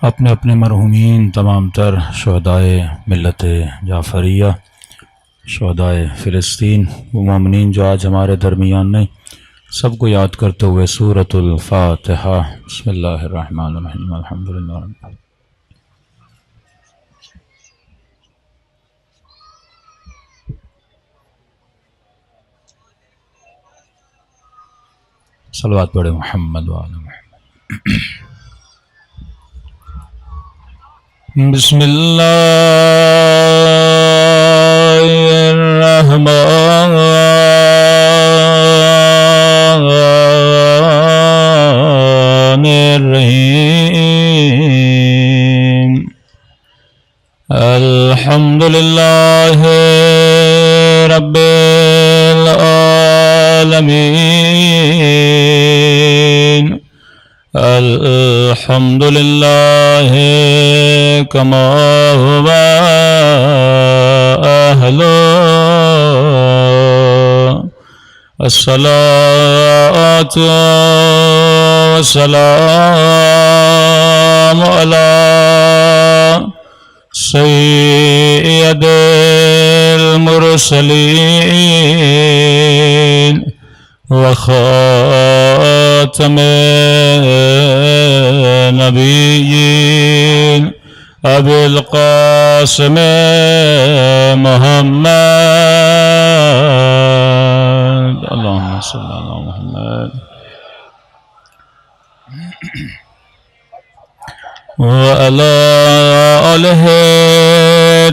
اپنے اپنے مرحومین تمام تر شہدائے ملت جعفریہ، شہدائے فلسطین، وہ مومنین جو آج ہمارے درمیان نہیں، سب کو یاد کرتے ہوئے سورۃ الفاتحہ۔ بسم اللہ الرحمن الرحیم، الحمدللہ رب صلوات پڑھے محمد وعلی محمد۔ بسم اللہ الرحمن الرحیم، الحمدللہ رب العالمین، الحمدللہ کما هو اہلہ، الصلاۃ والسلام علی سید المرسلین وخاتم نبیین ابی القاسم محمد، اللہم صلی علی محمد وعلی آلہ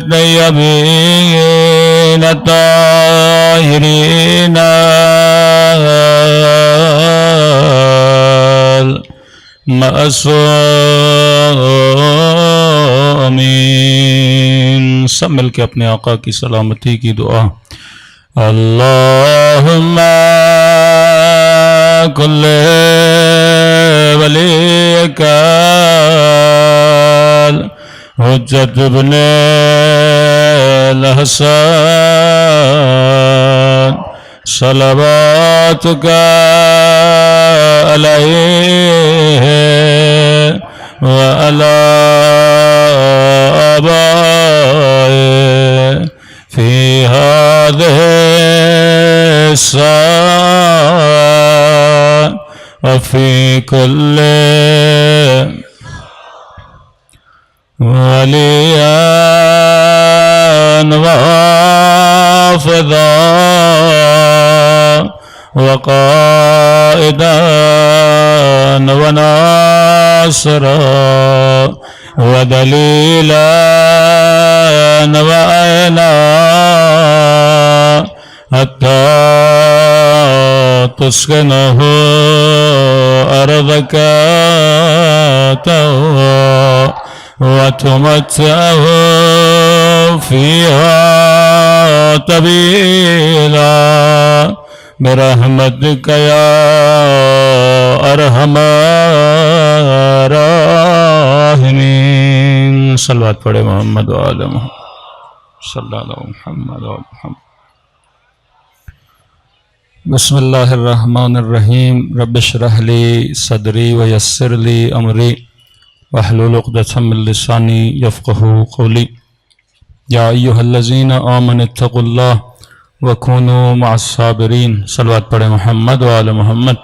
الطیبین الطاہرین المعصومین۔ سب مل کے اپنے آقا کی سلامتی کی دعا۔ اللہم کل ولیک حجت ابن الحسن صلواتک علیہ وعلی آبائہ فی هذه الساعة وفي كل وليا وحافظا وقائدا وناصرا ودليلا وعينا حتى تسكنه أرضك طوعا وتمتعه فيها طويلا برحمتك يا أرحم الراحمين۔ صلوات پڑھے محمد وعلی محمد صلی اللہ علیہ محمد وعلی محمد۔ بسم اللہ الرحمن الرحیم، رب اشرح لی صدری ویسر لی امری واحلل عقدۃ من لسانی یفقہوا قولی۔ یا ایہا الذین آمنوا اتقوا اللہ وکونوا مع الصابرین۔ صلوات پڑھے محمد وعلی محمد۔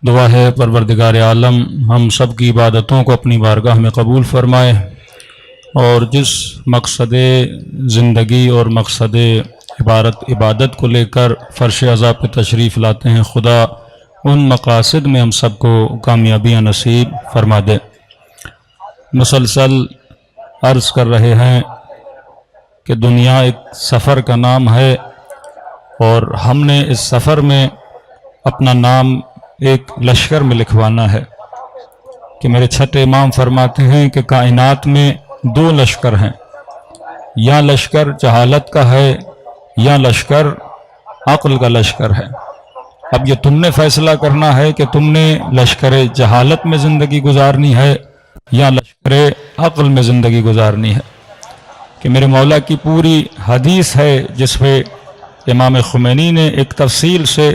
دعا ہے پروردگار عالم ہم سب کی عبادتوں کو اپنی بارگاہ میں قبول فرمائے، اور جس مقصد زندگی اور مقصد عبادت کو لے کر فرش عزا پہ تشریف لاتے ہیں، خدا ان مقاصد میں ہم سب کو کامیابیاں نصیب فرما دے۔ مسلسل عرض کر رہے ہیں کہ دنیا ایک سفر کا نام ہے، اور ہم نے اس سفر میں اپنا نام ایک لشکر میں لکھوانا ہے کہ میرے چھٹے امام فرماتے ہیں کہ کائنات میں دو لشکر ہیں، یا لشکر جہالت کا ہے یا لشکر عقل کا لشکر ہے۔ اب یہ تم نے فیصلہ کرنا ہے کہ تم نے لشکر جہالت میں زندگی گزارنی ہے یا لشکر عقل میں زندگی گزارنی ہے۔ کہ میرے مولا کی پوری حدیث ہے جس پہ امام خمینی نے ایک تفصیل سے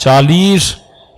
40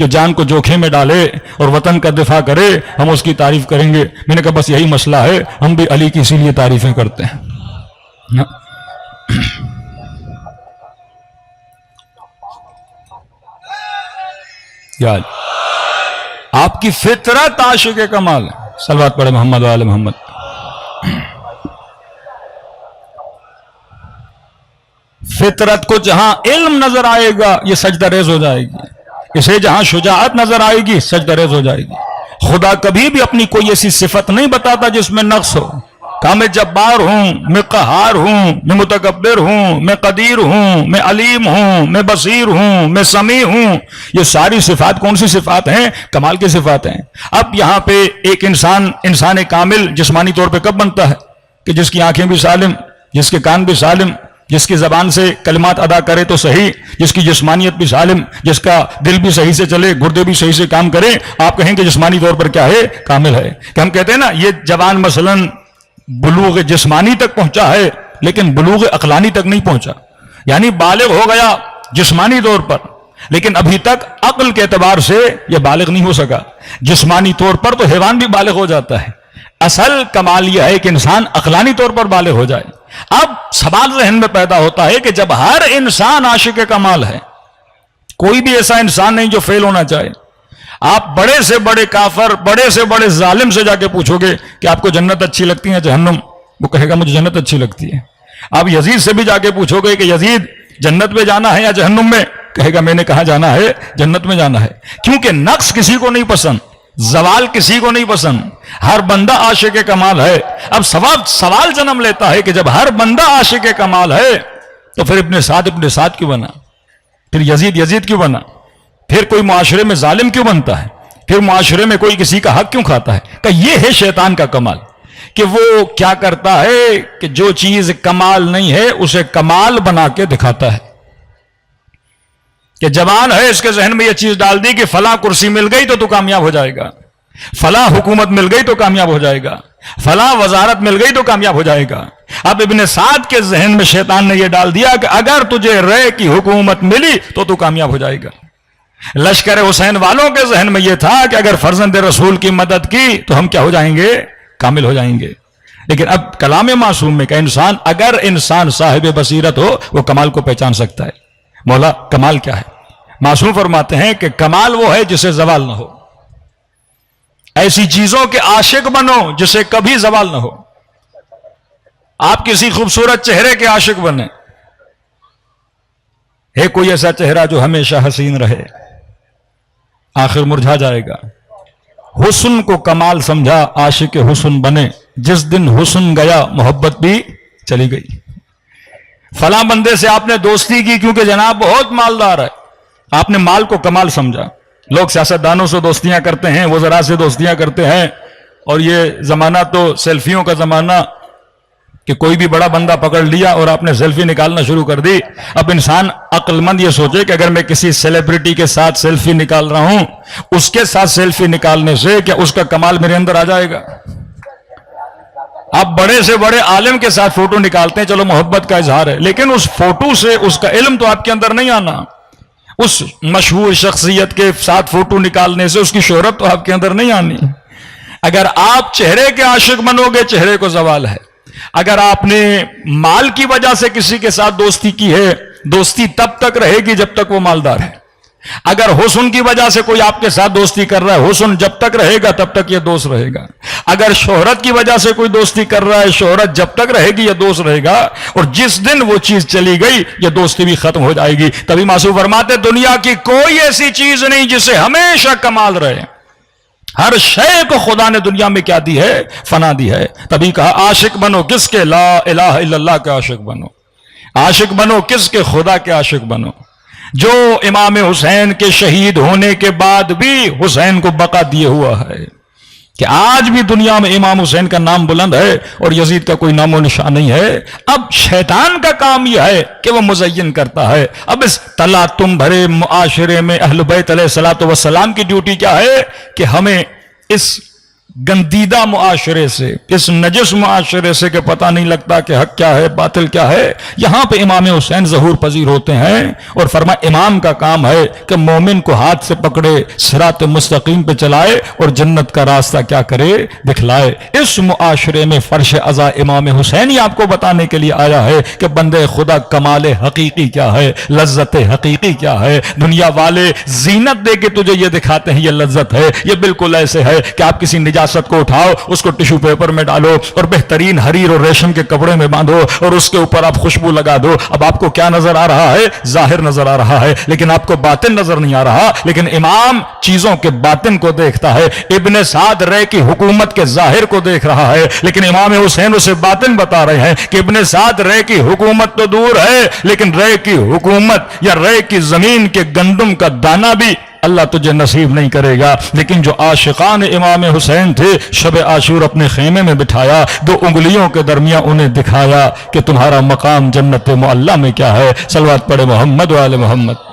جو جان کو جوکھے میں ڈالے اور وطن کا دفاع کرے ہم اس کی تعریف کریں گے. میں نے کہا بس یہی مسئلہ ہے, ہم بھی علی کی اسی لیے تعریفیں کرتے ہیں. آپ کی فطرت عاشق کمال ہے. صلوات پڑھے محمد وآل محمد. فطرت کو جہاں علم نظر آئے گا یہ سجدہ ریز ہو جائے گی, اسے جہاں شجاعت نظر آئے گی سجدہ ریز ہو جائے گی. خدا کبھی بھی اپنی کوئی ایسی صفت نہیں بتاتا جس میں نقص ہو. کہ میں جبار ہوں, میں قہار ہوں, میں متکبر ہوں, میں قدیر ہوں, میں علیم ہوں, میں بصیر ہوں, میں سمیع ہوں. یہ ساری صفات کون سی صفات ہیں؟ کمال کی صفات ہیں. اب یہاں پہ ایک انسان کامل جسمانی طور پہ کب بنتا ہے؟ کہ جس کی آنکھیں بھی سالم, جس کے کان بھی سالم, جس کی زبان سے کلمات ادا کرے تو صحیح, جس کی جسمانیت بھی سالم, جس کا دل بھی صحیح سے چلے, گردے بھی صحیح سے کام کریں. آپ کہیں کہ جسمانی طور پر کیا ہے؟ کامل ہے. کہ ہم کہتے ہیں نا یہ جوان مثلاً بلوغ جسمانی تک پہنچا ہے لیکن بلوغ عقلانی تک نہیں پہنچا. یعنی بالغ ہو گیا جسمانی طور پر لیکن ابھی تک عقل کے اعتبار سے یہ بالغ نہیں ہو سکا. جسمانی طور پر تو حیوان بھی بالغ ہو جاتا ہے. اصل کمال یہ ہے کہ انسان عقلانی طور پر بالغ ہو جائے. اب سوال ذہن میں پیدا ہوتا ہے کہ جب ہر انسان عاشق کمال ہے, کوئی بھی ایسا انسان نہیں جو فیل ہونا چاہے. آپ بڑے سے بڑے کافر, بڑے سے بڑے ظالم سے جا کے پوچھو گے کہ آپ کو جنت اچھی لگتی ہے جہنم, وہ کہے گا مجھے جنت اچھی لگتی ہے. آپ یزید سے بھی جا کے پوچھو گے کہ یزید جنت میں جانا ہے یا جہنم میں, کہے گا میں نے کہاں جانا ہے, جنت میں جانا ہے. کیونکہ نقص کسی کو نہیں پسند, زوال کسی کو نہیں پسند, ہر بندہ عاشق کمال ہے. اب سوال جنم لیتا ہے کہ جب ہر بندہ عاشق کمال ہے تو پھر ابن سعد کیوں بنا, پھر یزید کیوں بنا, پھر کوئی معاشرے میں ظالم کیوں بنتا ہے, پھر معاشرے میں کوئی کسی کا حق کیوں کھاتا ہے؟ کہ یہ ہے شیطان کا کمال کہ وہ کیا کرتا ہے کہ جو چیز کمال نہیں ہے اسے کمال بنا کے دکھاتا ہے. کہ جوان ہے اس کے ذہن میں یہ چیز ڈال دی کہ فلاں کرسی مل گئی تو کامیاب ہو جائے گا, فلاں حکومت مل گئی تو کامیاب ہو جائے گا, فلاں وزارت مل گئی تو کامیاب ہو جائے گا. اب ابن سعد کے ذہن میں شیطان نے یہ ڈال دیا کہ اگر تجھے رے کی حکومت ملی تو کامیاب ہو جائے گا. لشکر حسین والوں کے ذہن میں یہ تھا کہ اگر فرزند رسول کی مدد کی تو ہم کیا ہو جائیں گے؟ کامل ہو جائیں گے. لیکن اب کلام معصوم میں کہ اگر انسان صاحب بصیرت ہو وہ کمال کو پہچان سکتا ہے. مولا کمال کیا ہے؟ معصوم فرماتے ہیں کہ کمال وہ ہے جسے زوال نہ ہو. ایسی چیزوں کے عاشق بنو جسے کبھی زوال نہ ہو. آپ کسی خوبصورت چہرے کے عاشق بنے, ہے کوئی ایسا چہرہ جو ہمیشہ حسین رہے, آخر مرجھا جائے گا. حسن کو کمال سمجھا عاشق حسن بنے, جس دن حسن گیا محبت بھی چلی گئی. فلاں بندے سے آپ نے دوستی کی کیونکہ جناب بہت مالدار ہے, آپ نے مال کو کمال سمجھا. لوگ سیاستدانوں سے دوستیاں کرتے ہیں, وزراء سے دوستیاں کرتے ہیں, اور یہ زمانہ تو سیلفیوں کا زمانہ کہ کوئی بھی بڑا بندہ پکڑ لیا اور آپ نے سیلفی نکالنا شروع کر دی. اب انسان عقل مند یہ سوچے کہ اگر میں کسی سیلیبریٹی کے ساتھ سیلفی نکال رہا ہوں, اس کے ساتھ سیلفی نکالنے سے کیا اس کا کمال میرے اندر آ جائے گا؟ آپ بڑے سے بڑے عالم کے ساتھ فوٹو نکالتے ہیں, چلو محبت کا اظہار ہے, لیکن اس فوٹو سے اس کا علم تو آپ کے اندر نہیں آنا. اس مشہور شخصیت کے ساتھ فوٹو نکالنے سے اس کی شہرت تو آپ کے اندر نہیں آنی. اگر آپ چہرے کے عاشق بنو گے چہرے کو زوال ہے. اگر آپ نے مال کی وجہ سے کسی کے ساتھ دوستی کی ہے, دوستی تب تک رہے گی جب تک وہ مالدار ہے. اگر حسن کی وجہ سے کوئی آپ کے ساتھ دوستی کر رہا ہے, حسن جب تک رہے گا تب تک یہ دوست رہے گا. اگر شہرت کی وجہ سے کوئی دوستی کر رہا ہے, شہرت جب تک رہے گی یہ دوست رہے گا, اور جس دن وہ چیز چلی گئی یہ دوستی بھی ختم ہو جائے گی. تبھی معصوم فرماتے دنیا کی کوئی ایسی چیز نہیں جسے ہمیشہ کمال رہے. ہر شے کو خدا نے دنیا میں کیا دی ہے؟ فنا دی ہے. تبھی کہا عاشق بنو کس کے؟ لا الہ الا اللہ کے عاشق بنو. عاشق بنو کس کے؟ خدا کے عاشق بنو. جو امام حسین کے شہید ہونے کے بعد بھی حسین کو بقا دیے ہوا ہے, کہ آج بھی دنیا میں امام حسین کا نام بلند ہے اور یزید کا کوئی نام و نشان نہیں ہے. اب شیطان کا کام یہ ہے کہ وہ مزین کرتا ہے. اب اس تلاطم بھرے معاشرے میں اہل بیت علیہ الصلوۃ والسلام کی ڈیوٹی کیا ہے کہ ہمیں اس گندیدہ معاشرے سے، اس نجس معاشرے سے کہ پتہ نہیں لگتا کہ حق کیا ہے باطل کیا ہے، یہاں پہ امام حسین ظہور پذیر ہوتے ہیں اور فرمایا امام کا کام ہے کہ مومن کو ہاتھ سے پکڑے، صراط مستقیم پہ چلائے اور جنت کا راستہ کیا کرے، دکھلائے۔ اس معاشرے میں فرش عزا امام حسین ہی آپ کو بتانے کے لیے آیا ہے کہ بندے خدا کمال حقیقی کیا ہے، لذت حقیقی کیا ہے۔ دنیا والے زینت دے کے تجھے یہ دکھاتے ہیں یہ لذت ہے، یہ بالکل ایسے ہے کہ آپ کسی نجاست کو اٹھاؤ، اس کو ٹشو پیپر میں ڈالو اور بہترین حریر اور ریشم کے کپڑے میں باندھو اور اس کے اوپر آپ خوشبو لگا دو، اب آپ کو کیا نظر آ رہا ہے؟ ظاہر نظر آ رہا ہے، لیکن آپ کو باطن نظر نہیں آ رہا۔ لیکن امام چیزوں کے باطن کو دیکھتا ہے۔ ابن سعد رے کی حکومت کے ظاہر کو دیکھ رہا ہے، لیکن امام حسین اسے باطن بتا رہے ہیں کہ ابن سعد رے کی حکومت تو دور ہے، لیکن رے کی حکومت یا رے کی زمین کے گندم کا دانہ بھی اللہ تجھے نصیب نہیں کرے گا۔ لیکن جو عاشقان امام حسین تھے، شب عاشور اپنے خیمے میں بٹھایا، دو انگلیوں کے درمیان انہیں دکھایا کہ تمہارا مقام جنت معلیٰ میں کیا ہے۔ صلوات پڑھے محمد و آل محمد۔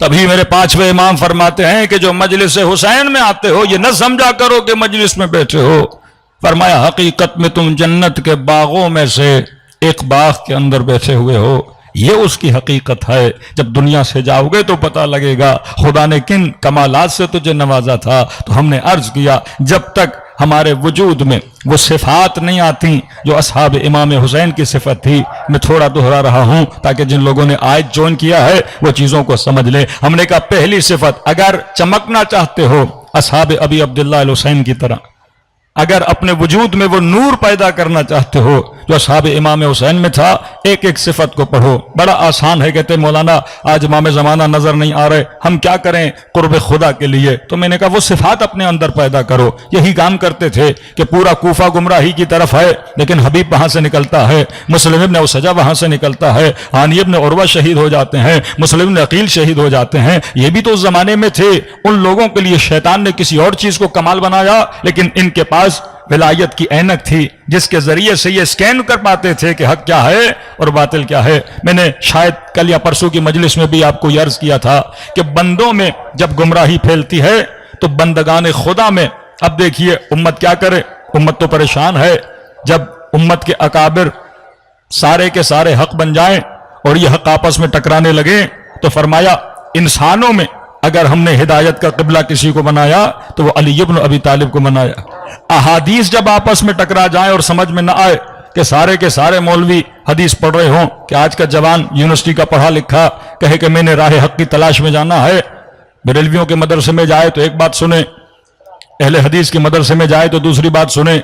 تبھی میرے پانچویں امام فرماتے ہیں کہ جو مجلس حسین میں آتے ہو یہ نہ سمجھا کرو کہ مجلس میں بیٹھے ہو، فرمایا حقیقت میں تم جنت کے باغوں میں سے ایک باغ کے اندر بیٹھے ہوئے ہو، یہ اس کی حقیقت ہے۔ جب دنیا سے جاؤ گے تو پتہ لگے گا خدا نے کن کمالات سے تجھے نوازا تھا۔ تو ہم نے عرض کیا جب تک ہمارے وجود میں وہ صفات نہیں آتی جو اصحاب امام حسین کی صفت تھی، میں تھوڑا دہرا رہا ہوں تاکہ جن لوگوں نے آج جوائن کیا ہے وہ چیزوں کو سمجھ لیں۔ ہم نے کہا پہلی صفت، اگر چمکنا چاہتے ہو اصحاب ابی عبداللہ الحسین کی طرح، اگر اپنے وجود میں وہ نور پیدا کرنا چاہتے ہو جو اصحاب امام حسین میں تھا، ایک ایک صفت کو پڑھو۔ بڑا آسان ہے، کہتے مولانا آج امام زمانہ نظر نہیں آ رہے، ہم کیا کریں قرب خدا کے لیے؟ تو میں نے کہا وہ صفات اپنے اندر پیدا کرو۔ یہی کام کرتے تھے کہ پورا کوفہ گمراہی کی طرف ہے، لیکن حبیب وہاں سے نکلتا ہے، مسلم ابن اسجہ وہاں سے نکلتا ہے، ہانی ابن عروہ شہید ہو جاتے ہیں، مسلم ابن عقیل شہید ہو جاتے ہیں۔ یہ بھی تو اس زمانے میں تھے، ان لوگوں کے لیے شیطان نے کسی اور چیز کو کمال بنایا، لیکن ان کے پاس ولایت کی اینک تھی جس کے ذریعے سے یہ سکین کر پاتے تھے کہ حق کیا ہے اور باطل کیا ہے۔ میں نے شاید کل یا پرسوں کی مجلس میں بھی آپ کو یہ عرض کیا تھا کہ بندوں میں جب گمراہی پھیلتی ہے تو بندگان خدا میں، اب دیکھیے امت کیا کرے، امت تو پریشان ہے۔ جب امت کے اکابر سارے کے سارے حق بن جائیں اور یہ حق آپس میں ٹکرانے لگیں تو فرمایا انسانوں میں اگر ہم نے ہدایت کا قبلہ کسی کو بنایا تو وہ علی ابن ابی طالب کو بنایا۔ احادیث جب آپس میں ٹکرا جائیں اور سمجھ میں نہ آئے کہ سارے کے سارے مولوی حدیث پڑھ رہے ہوں، کہ آج کا جوان یونیورسٹی کا پڑھا لکھا کہے کہ میں نے راہ حق کی تلاش میں جانا ہے، بریلویوں کے مدرسے میں جائے تو ایک بات سنیں، اہل حدیث کے مدرسے میں جائے تو دوسری بات سنیں،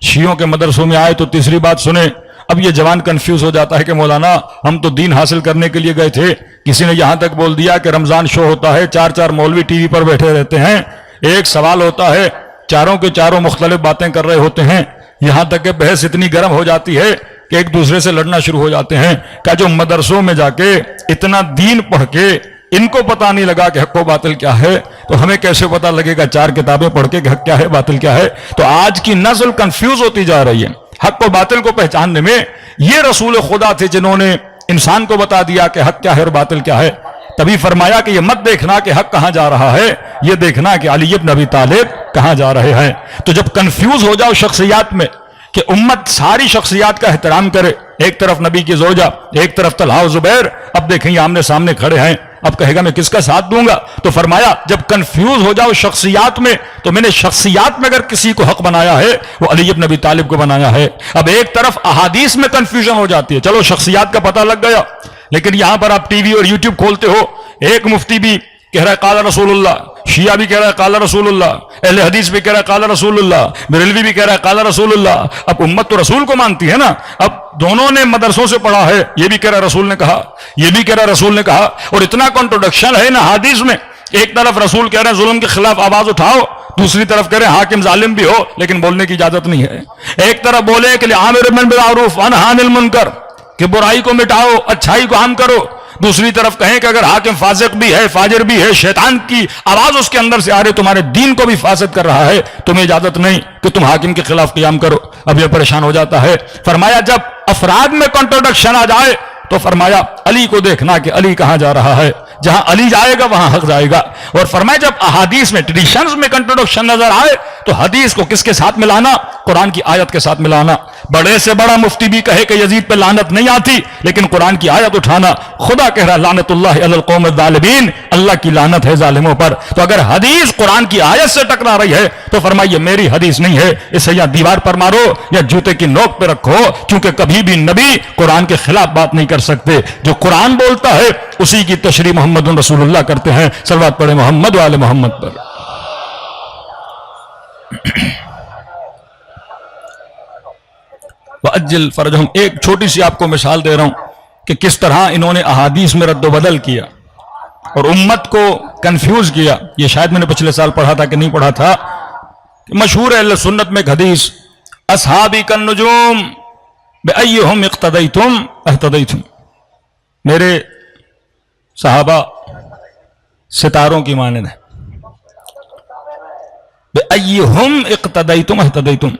شیعوں کے مدرسوں میں آئے تو تیسری بات سنیں۔ اب یہ جوان کنفیوز ہو جاتا ہے کہ مولانا ہم تو دین حاصل کرنے کے لیے گئے تھے، کسی نے یہاں تک بول دیا کہ رمضان شو ہوتا ہے، چار چار مولوی ٹی وی پر بیٹھے رہتے ہیں، ایک سوال ہوتا ہے چاروں کے چاروں مختلف باتیں کر رہے ہوتے ہیں، یہاں تک کہ بحث اتنی گرم ہو جاتی ہے کہ ایک دوسرے سے لڑنا شروع ہو جاتے ہیں۔ کہ جو مدرسوں میں جا کے اتنا دین پڑھ کے ان کو پتہ نہیں لگا کہ حق و باطل کیا ہے تو ہمیں کیسے پتہ لگے گا چار کتابیں پڑھ کے کہ حق کیا ہے باطل کیا ہے؟ تو آج کی نسل کنفیوز ہوتی جا رہی ہے حق و باطل کو پہچاننے میں۔ یہ رسول خدا تھے جنہوں نے انسان کو بتا دیا کہ حق کیا ہے اور باطل کیا ہے۔ تبھی فرمایا کہ یہ مت دیکھنا کہ حق کہاں جا رہا ہے، یہ دیکھنا کہ علی ابن ابی طالب کہاں جا رہے ہیں۔ تو جب کنفیوز ہو جاؤ شخصیات میں کہ امت ساری شخصیات کا احترام کرے، ایک طرف نبی کی زوجہ، ایک طرف طلحہ و زبیر، اب دیکھیں یہ آمنے سامنے کھڑے ہیں، اب کہے گا میں کس کا ساتھ دوں گا؟ تو فرمایا جب کنفیوز ہو جاؤ شخصیات میں تو میں نے شخصیات میں اگر کسی کو حق بنایا ہے وہ علی ابن ابی طالب کو بنایا ہے۔ اب ایک طرف احادیث میں کنفیوژن ہو جاتی ہے، چلو شخصیات کا پتہ لگ گیا، لیکن یہاں پر آپ ٹی وی اور یوٹیوب کھولتے ہو، ایک مفتی بھی کہہ رہا ہے قال رسول اللہ، شیعہ بھی کہہ رہا ہے قال رسول اللہ، اہل حدیث بھی کہہ رہا ہے قال رسول اللہ، بریلوی بھی کہہ رہا ہے قال رسول اللہ۔ اب امت تو رسول کو مانتی ہے نا، اب دونوں نے مدرسوں سے پڑھا ہے، یہ بھی کہہ رہا ہے رسول نے کہا، یہ بھی کہہ رہا ہے رسول نے کہا، اور اتنا کنٹروڈکشن ہے نا حدیث میں، ایک طرف رسول کہہ رہے ہیں ظلم کے خلاف آواز اٹھاؤ، دوسری طرف کہہ رہے ہیں حاکم ظالم بھی ہو لیکن بولنے کی اجازت نہیں ہے۔ ایک طرف بولے کہ عامر بالمعروف ونہی عن المنکر، کہ برائی کو مٹاؤ اچھائی کو عام کرو، دوسری طرف کہیں کہ اگر حاکم فاسق بھی ہے فاجر بھی ہے، شیطان کی آواز اس کے اندر سے آ رہے، تمہارے دین کو بھی فاسد کر رہا ہے، تمہیں اجازت نہیں کہ تم حاکم کے خلاف قیام کرو۔ اب یہ پریشان ہو جاتا ہے۔ فرمایا جب افراد میں کنٹروڈکشن آ جائے تو فرمایا علی کو دیکھنا کہ علی کہاں جا رہا ہے۔ جہاں علی جائے گا وہاں حق جائے گا. اور فرمایا جب احادیث میں ٹریڈیشنز میں کنٹروڈکشن نظر آئے تو حدیث کو کس کے ساتھ ملانا؟ قرآن کی آیت کے ساتھ ملانا. بڑے سے بڑا مفتی بھی کہے کہ یزید پہ لعنت نہیں آتی لیکن قرآن کی آیت اٹھانا. خدا کہہ رہا لعنت اللہ علی القوم الظالمین، اللہ کی لعنت ہے ظالموں پر. تو اگر حدیث قرآن کی آیت سے ٹکرا رہی ہے تو فرمائیے میری حدیث نہیں ہے، اسے یا دیوار پر مارو یا جوتے کی نوک پہ رکھو، کیونکہ کبھی بھی نبی قرآن کے خلاف بات نہیں کر سکتے. جو قرآن بولتا ہے اسی کی تشریح محمد رسول اللہ کرتے ہیں. صلوات پڑھے محمد و آل محمد پر. وَأَجِّلْ فَرَجَهُمْ. ایک چھوٹی سی آپ کو مثال دے رہا ہوں کہ کس طرح انہوں نے احادیث میں رد و بدل کیا اور امت کو کنفیوز کیا. یہ شاید میں نے پچھلے سال پڑھا تھا کہ نہیں پڑھا تھا. مشہور ہے اہل سنت میں ایک حدیث، اصحابی کالنجوم بأیہم اقتدیتم اہتدیتم. میرے صحابہ ستاروں کی مانند ہیں. بأیہم اقتدیتم اہتدیتم،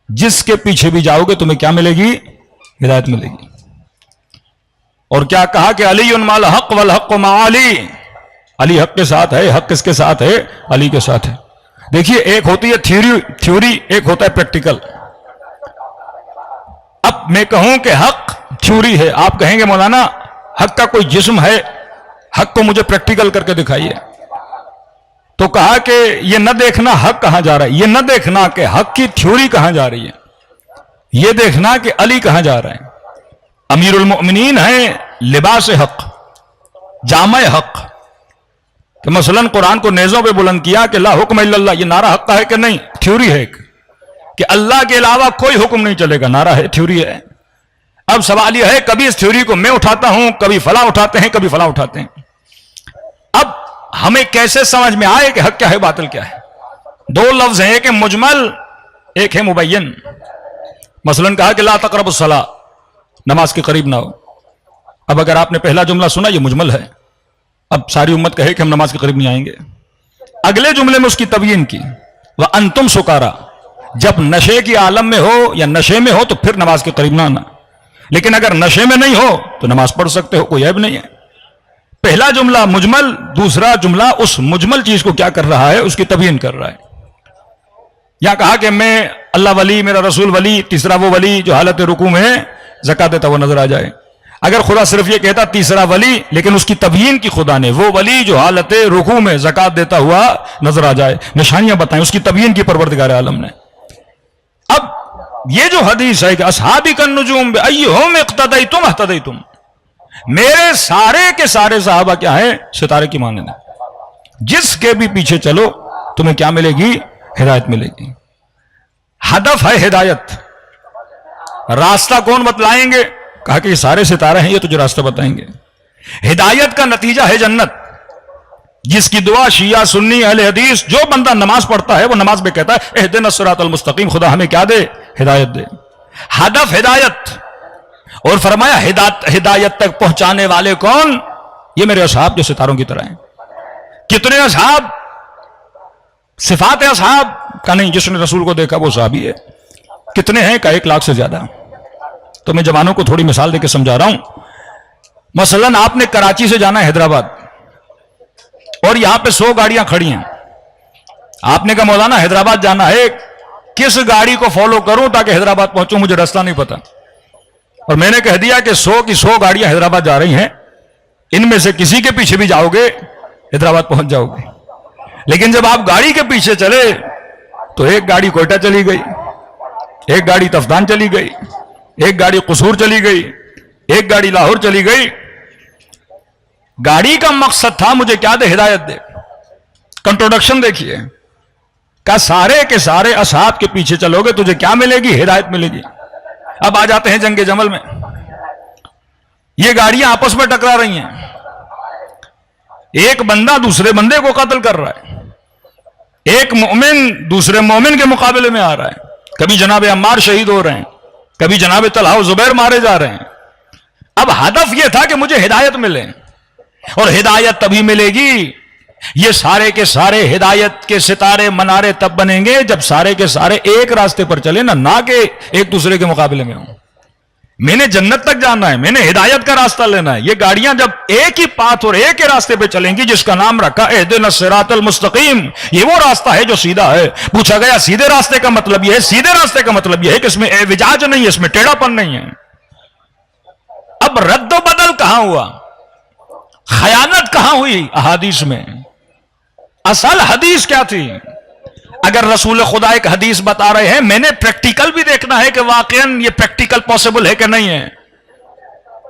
جس کے پیچھے بھی جاؤ گے تمہیں کیا ملے گی؟ ہدایت ملے گی. اور کیا کہا کہ علی مع الحق والحق مع علی. علی حق کے ساتھ ہے، حق کس کے ساتھ ہے؟ علی کے ساتھ ہے. دیکھیے ایک ہوتی ہے تھیوری، ایک ہوتا ہے پریکٹیکل. اب میں کہوں کہ حق تھیوری ہے، آپ کہیں گے مولانا حق کا کوئی جسم ہے، حق کو مجھے پریکٹیکل کر کے دکھائیے. تو کہا کہ یہ نہ دیکھنا حق کہاں جا رہا ہے، یہ نہ دیکھنا کہ حق کی تھیوری کہاں جا رہی ہے، یہ دیکھنا کہ علی کہاں جا رہے ہیں. امیر المؤمنین ہیں، لباس حق، جامع حق. کہ مثلا قرآن کو نیزوں پہ بلند کیا کہ لا حکم الا اللہ، یہ نعرہ حق کا ہے کہ نہیں؟ تھیوری ہے ایک کہ اللہ کے علاوہ کوئی حکم نہیں چلے گا، نعرہ ہے، تھیوری ہے. اب سوال یہ ہے کبھی اس تھیوری کو میں اٹھاتا ہوں، کبھی فلاں اٹھاتے ہیں، کبھی فلاں اٹھاتے ہیں. اب ہمیں کیسے سمجھ میں آئے کہ حق کیا ہے باطل کیا ہے؟ دو لفظ ہیں، ایک ہے مجمل، ایک ہے مبین. مثلا کہا کہ لا تقربوا الصلاۃ، نماز کے قریب نہ ہو. اب اگر آپ نے پہلا جملہ سنا یہ مجمل ہے، اب ساری امت کہے کہ ہم نماز کے قریب نہیں آئیں گے. اگلے جملے میں اس کی تبیین کی، وَأَنْتُمْ سُكَارَىٰ، جب نشے کی عالم میں ہو یا نشے میں ہو تو پھر نماز کے قریب نہ آنا. لیکن اگر نشے میں نہیں ہو تو نماز پڑھ سکتے ہو، کوئی عیب نہیں ہے. پہلا جملہ مجمل، دوسرا جملہ اس مجمل چیز کو کیا کر رہا ہے؟ اس کی تبیین کر رہا ہے. یا کہا کہ میں اللہ ولی، میرا رسول ولی، تیسرا وہ ولی جو حالت رکوع میں زکات دیتا ہوا نظر آ جائے. اگر خدا صرف یہ کہتا تیسرا ولی، لیکن اس کی تبیین کی خدا نے، وہ ولی جو حالت رکوع میں زکات دیتا ہوا نظر آ جائے، نشانیاں بتائیں، اس کی تبیین کی پروردگار عالم نے. اب یہ جو حدیث ہے کہ اصحابی کالنجوم بأیہم اقتدیتم اہتدیتم، میرے سارے کے سارے صحابہ کیا ہیں؟ ستارے کی مانند ہیں. جس کے بھی پیچھے چلو تمہیں کیا ملے گی؟ ہدایت ملے گی. ہدف ہے ہدایت. راستہ کون بتلائیں گے؟ کہا کہ یہ سارے ستارے ہیں، یہ تجھے راستہ بتائیں گے. ہدایت کا نتیجہ ہے جنت. جس کی دعا شیعہ سنی اہل حدیث، جو بندہ نماز پڑھتا ہے وہ نماز میں کہتا ہے اہدنا الصراط المستقیم، خدا ہمیں کیا دے؟ ہدایت دے. ہدف ہدایت. اور فرمایا ہدایت تک پہنچانے والے کون؟ یہ میرے اصحاب جو ستاروں کی طرح ہیں. کتنے اصحاب؟ صفات اصحاب کا نہیں، جس نے رسول کو دیکھا وہ صحابی ہے. کتنے ہیں؟ کا 1,00,000 سے زیادہ. تو میں جوانوں کو تھوڑی مثال دے کے سمجھا رہا ہوں. مثلا آپ نے کراچی سے جانا ہے حیدرآباد اور یہاں پہ 100 گاڑیاں کھڑی ہیں. آپ نے کہا مولانا حیدرآباد جانا ہے، کس گاڑی کو فالو کروں تاکہ حیدرآباد پہنچوں؟ مجھے راستہ نہیں پتا. اور میں نے کہہ دیا کہ 100 کی 100 گاڑیاں حیدرآباد جا رہی ہیں، ان میں سے کسی کے پیچھے بھی جاؤ گے حیدرآباد پہنچ جاؤ گے. لیکن جب آپ گاڑی کے پیچھے چلے تو ایک گاڑی کوئٹہ چلی گئی، ایک گاڑی تفدان چلی گئی، ایک گاڑی قصور چلی گئی، ایک گاڑی لاہور چلی گئی. گاڑی کا مقصد تھا مجھے کیا دے؟ ہدایت دے. کنٹروڈکشن دیکھیے، کہ سارے کے سارے اصحاب کے پیچھے چلو گے تجھے کیا ملے گی؟ ہدایت ملے گی. اب آ جاتے ہیں جنگ جمل میں. یہ گاڑیاں آپس میں ٹکرا رہی ہیں، ایک بندہ دوسرے بندے کو قتل کر رہا ہے، ایک مومن دوسرے مومن کے مقابلے میں آ رہا ہے. کبھی جناب عمار شہید ہو رہے ہیں، کبھی جناب طلحہ و زبیر مارے جا رہے ہیں. اب ہدف یہ تھا کہ مجھے ہدایت ملے، اور ہدایت تبھی ملے گی، یہ سارے کے سارے ہدایت کے ستارے منارے تب بنیں گے جب سارے کے سارے ایک راستے پر چلے، نہ کہ ایک دوسرے کے مقابلے میں ہوں. میں نے جنت تک جانا ہے، میں نے ہدایت کا راستہ لینا ہے. یہ گاڑیاں جب ایک ہی پاتھ اور ایک ہی راستے پہ چلیں گی جس کا نام رکھا اہدنا الصراط المستقیم، یہ وہ راستہ ہے جو سیدھا ہے. پوچھا گیا سیدھے راستے کا مطلب یہ ہے، سیدھے راستے کا مطلب یہ ہے کہ اس میں اعوجاج نہیں ہے، اس میں ٹیڑھا پن نہیں ہے. اب رد و بدل کہاں ہوا، خیانت کہاں ہوئی احادیث میں؟ اصل حدیث کیا تھی؟ اگر رسول خدا ایک حدیث بتا رہے ہیں، میں نے پریکٹیکل بھی دیکھنا ہے کہ واقعاً یہ پریکٹیکل پاسبل ہے کہ نہیں ہے.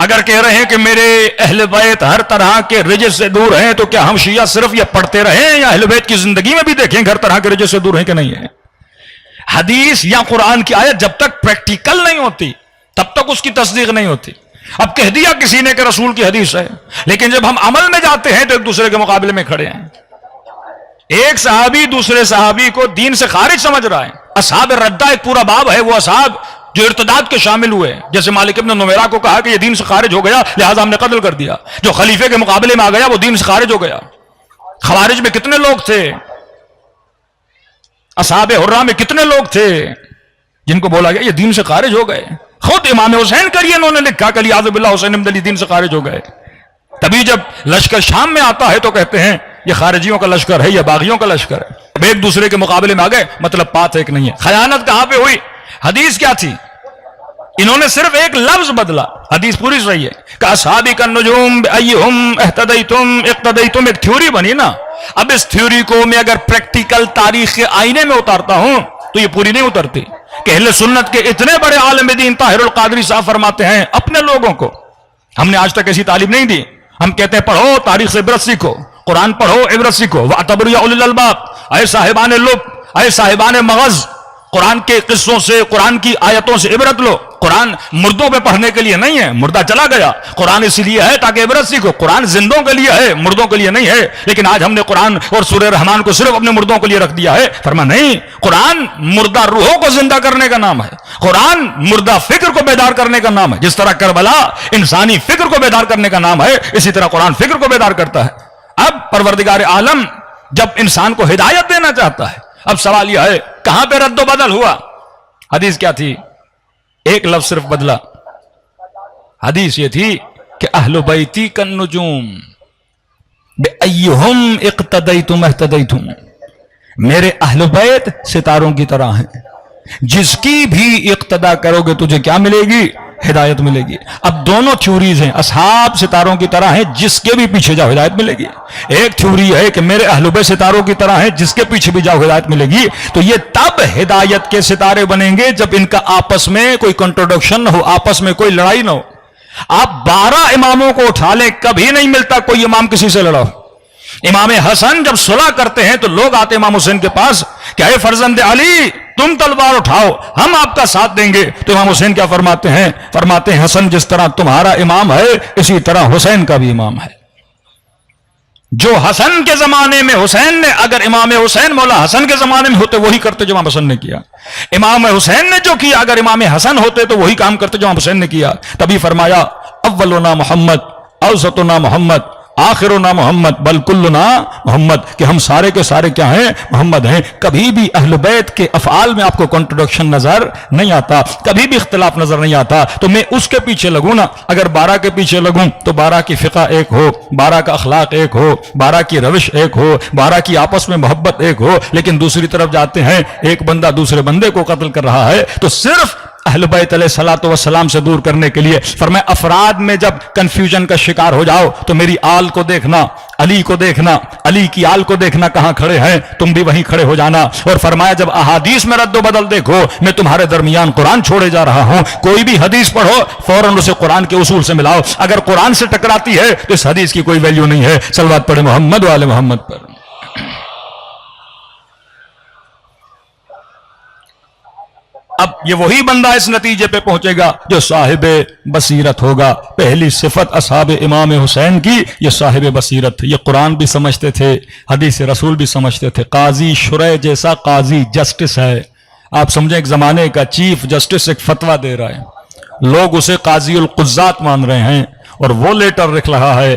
اگر کہہ رہے ہیں کہ میرے اہل بیت ہر طرح کے رجس سے دور ہیں، تو کیا ہم شیعہ صرف یہ پڑھتے رہیں یا اہل بیت کی زندگی میں بھی دیکھیں کہ ہر طرح کے رجس سے دور ہیں کہ نہیں ہے؟ حدیث یا قرآن کی آیت جب تک پریکٹیکل نہیں ہوتی تب تک اس کی تصدیق نہیں ہوتی. اب کہہ دیا کسی نے کہ رسول کی حدیث ہے، لیکن جب ہم عمل میں جاتے ہیں تو ایک دوسرے کے مقابلے میں کھڑے ہیں. ایک صحابی دوسرے صحابی کو دین سے خارج سمجھ رہا ہے. اصحاب ردہ ایک پورا باب ہے، وہ اصحاب جو ارتداد کے شامل ہوئے، جیسے مالک ابن نویرہ کو کہا کہ یہ دین سے خارج ہو گیا لہذا ہم نے قتل کر دیا. جو خلیفے کے مقابلے میں آ گیا وہ دین سے خارج ہو گیا. خوارج میں کتنے لوگ تھے، اصحاب حرہ میں کتنے لوگ تھے جن کو بولا گیا یہ دین سے خارج ہو گئے. خود امام حسین کے لیے انہوں نے لکھا کہ علیہ باللہ حسین بن علی دین سے خارج ہو گئے. تبھی جب لشکر شام میں آتا ہے تو کہتے ہیں یہ خارجیوں کا لشکر ہے یا باغیوں کا لشکر ہے. اب ایک دوسرے کے مقابلے میں آ گئے، مطلب بات ایک نہیں ہے. خیانت کہاں پہ ہوئی؟ حدیث کیا تھی؟ انہوں نے صرف ایک لفظ بدلا، حدیث پوری صحیح ہے کہ اصحابی النجوم بأیہم اہتدیتم اقتدیتم، ایک تھیوری بنی نا. اب اس تھیوری کو میں اگر پریکٹیکل تاریخ کے آئینے میں اتارتا ہوں تو یہ پوری نہیں اترتی. کہ اہل سنت کے اتنے بڑے عالم دین طاہر القادری صاحب فرماتے ہیں اپنے لوگوں کو، ہم نے آج تک ایسی تعلیم نہیں دی، ہم کہتے ہیں پڑھو تاریخ سے عبرت سیکھو، قرآن پڑھو عبرت سیکھو. وَاعْتَبِرُوا يَا أُولِي الْأَلْبَابِ، اے صاحبان لب، اے صاحبان مغز، قرآن کے قصوں سے، قرآن کی آیتوں سے عبرت لو. قرآن مردوں پہ پڑھنے کے لیے نہیں ہے، مردہ چلا گیا. قرآن اسی لیے ہے تاکہ عبرت سیکھو. قرآن زندوں کے لیے ہے، مردوں کے لیے نہیں ہے. لیکن آج ہم نے قرآن اور سورہ رحمان کو صرف اپنے مردوں کے لیے رکھ دیا ہے. فرما نہیں، قرآن مردہ روحوں کو زندہ کرنے کا نام ہے. قرآن مردہ فکر کو بیدار کرنے کا نام ہے. جس طرح کربلا انسانی فکر کو بیدار کرنے کا نام ہے، اسی طرح قرآن فکر کو بیدار کرتا ہے. اب پروردگار عالم جب انسان کو ہدایت دینا چاہتا ہے، اب سوال یہ ہے کہاں پہ رد و بدل ہوا؟ حدیث کیا تھی؟ ایک لفظ صرف بدلا. حدیث یہ تھی کہ اہل بیتی کالنجوم بأیہم اقتدیتم اہتدیتم، میرے اہل بیت ستاروں کی طرح ہیں، جس کی بھی اقتدا کرو گے تجھے کیا ملے گی؟ ہدایت ملے گی. اب دونوں تھیوریز ہیں، اصحاب ستاروں کی طرح ہیں، جس کے بھی پیچھے جاؤ ہدایت ملے گی. ایک تھیوری ہے کہ میرے اہل بیت ستاروں کی طرح ہیں، جس کے پیچھے بھی جاؤ ہدایت ملے گی. تو یہ تب ہدایت کے ستارے بنیں گے جب ان کا آپس میں کوئی کنٹروڈکشن نہ ہو، آپس میں کوئی لڑائی نہ ہو. آپ 12 اماموں کو اٹھا لیں، کبھی نہیں ملتا کوئی امام کسی سے لڑا ہو. امام حسن جب صلح کرتے ہیں تو لوگ آتے امام حسین کے پاس کہ اے فرزند علی تم تلوار اٹھاؤ، ہم آپ کا ساتھ دیں گے. تو امام حسین کیا فرماتے ہیں؟ فرماتے ہیں حسن جس طرح تمہارا امام ہے اسی طرح حسین کا بھی امام ہے. جو حسن کے زمانے میں حسین نے، اگر امام حسین مولا حسن کے زمانے میں ہوتے وہی کرتے جو امام حسن نے کیا. امام حسین نے جو کیا اگر امام حسن ہوتے تو وہی کام کرتے جو امام حسین نے کیا. تبھی فرمایا اولنا محمد، اوسطنا محمد، آخرنا محمد، بل کلنا محمد، کہ ہم سارے کے سارے کیا ہیں؟ محمد ہیں. کبھی بھی اہل بیت کے افعال میں آپ کو کنٹروڈکشن نظر نہیں آتا، کبھی بھی اختلاف نظر نہیں آتا. تو میں اس کے پیچھے لگوں نا، اگر 12 کے پیچھے لگوں تو 12 کی فقہ ایک ہو، 12 کا اخلاق ایک ہو، 12 کی روش ایک ہو، 12 کی آپس میں محبت ایک ہو. لیکن دوسری طرف جاتے ہیں ایک بندہ دوسرے بندے کو قتل کر رہا ہے، تو صرف اہل بیت علیہ الصلوۃ والسلام سے دور کرنے کے لیے فرمایا افراد میں جب کنفیوژن کا شکار ہو جاؤ تو میری آل کو دیکھنا، علی کو دیکھنا، علی کی آل کو دیکھنا کہاں کھڑے ہیں، تم بھی وہیں کھڑے ہو جانا. اور فرمایا جب احادیث میں رد و بدل دیکھو، میں تمہارے درمیان قرآن چھوڑے جا رہا ہوں. کوئی بھی حدیث پڑھو فوراً اسے قرآن کے اصول سے ملاؤ. اگر قرآن سے ٹکراتی ہے تو اس حدیث کی کوئی ویلیو نہیں ہے. صلوات پڑھے محمد و آل محمد پر. اب یہ وہی بندہ اس نتیجے پہ پہنچے گا جو صاحب بصیرت ہوگا. پہلی صفت اصحاب امام حسین کی یہ صاحب بصیرت تھی. یہ قرآن بھی سمجھتے تھے، حدیث رسول بھی سمجھتے تھے. قاضی شرح جیسا قاضی جسٹس ہے. آپ سمجھیں ایک زمانے کا چیف جسٹس ایک فتویٰ دے رہا ہے، لوگ اسے قاضی القضات مان رہے ہیں، اور وہ لیٹر لکھ رہا ہے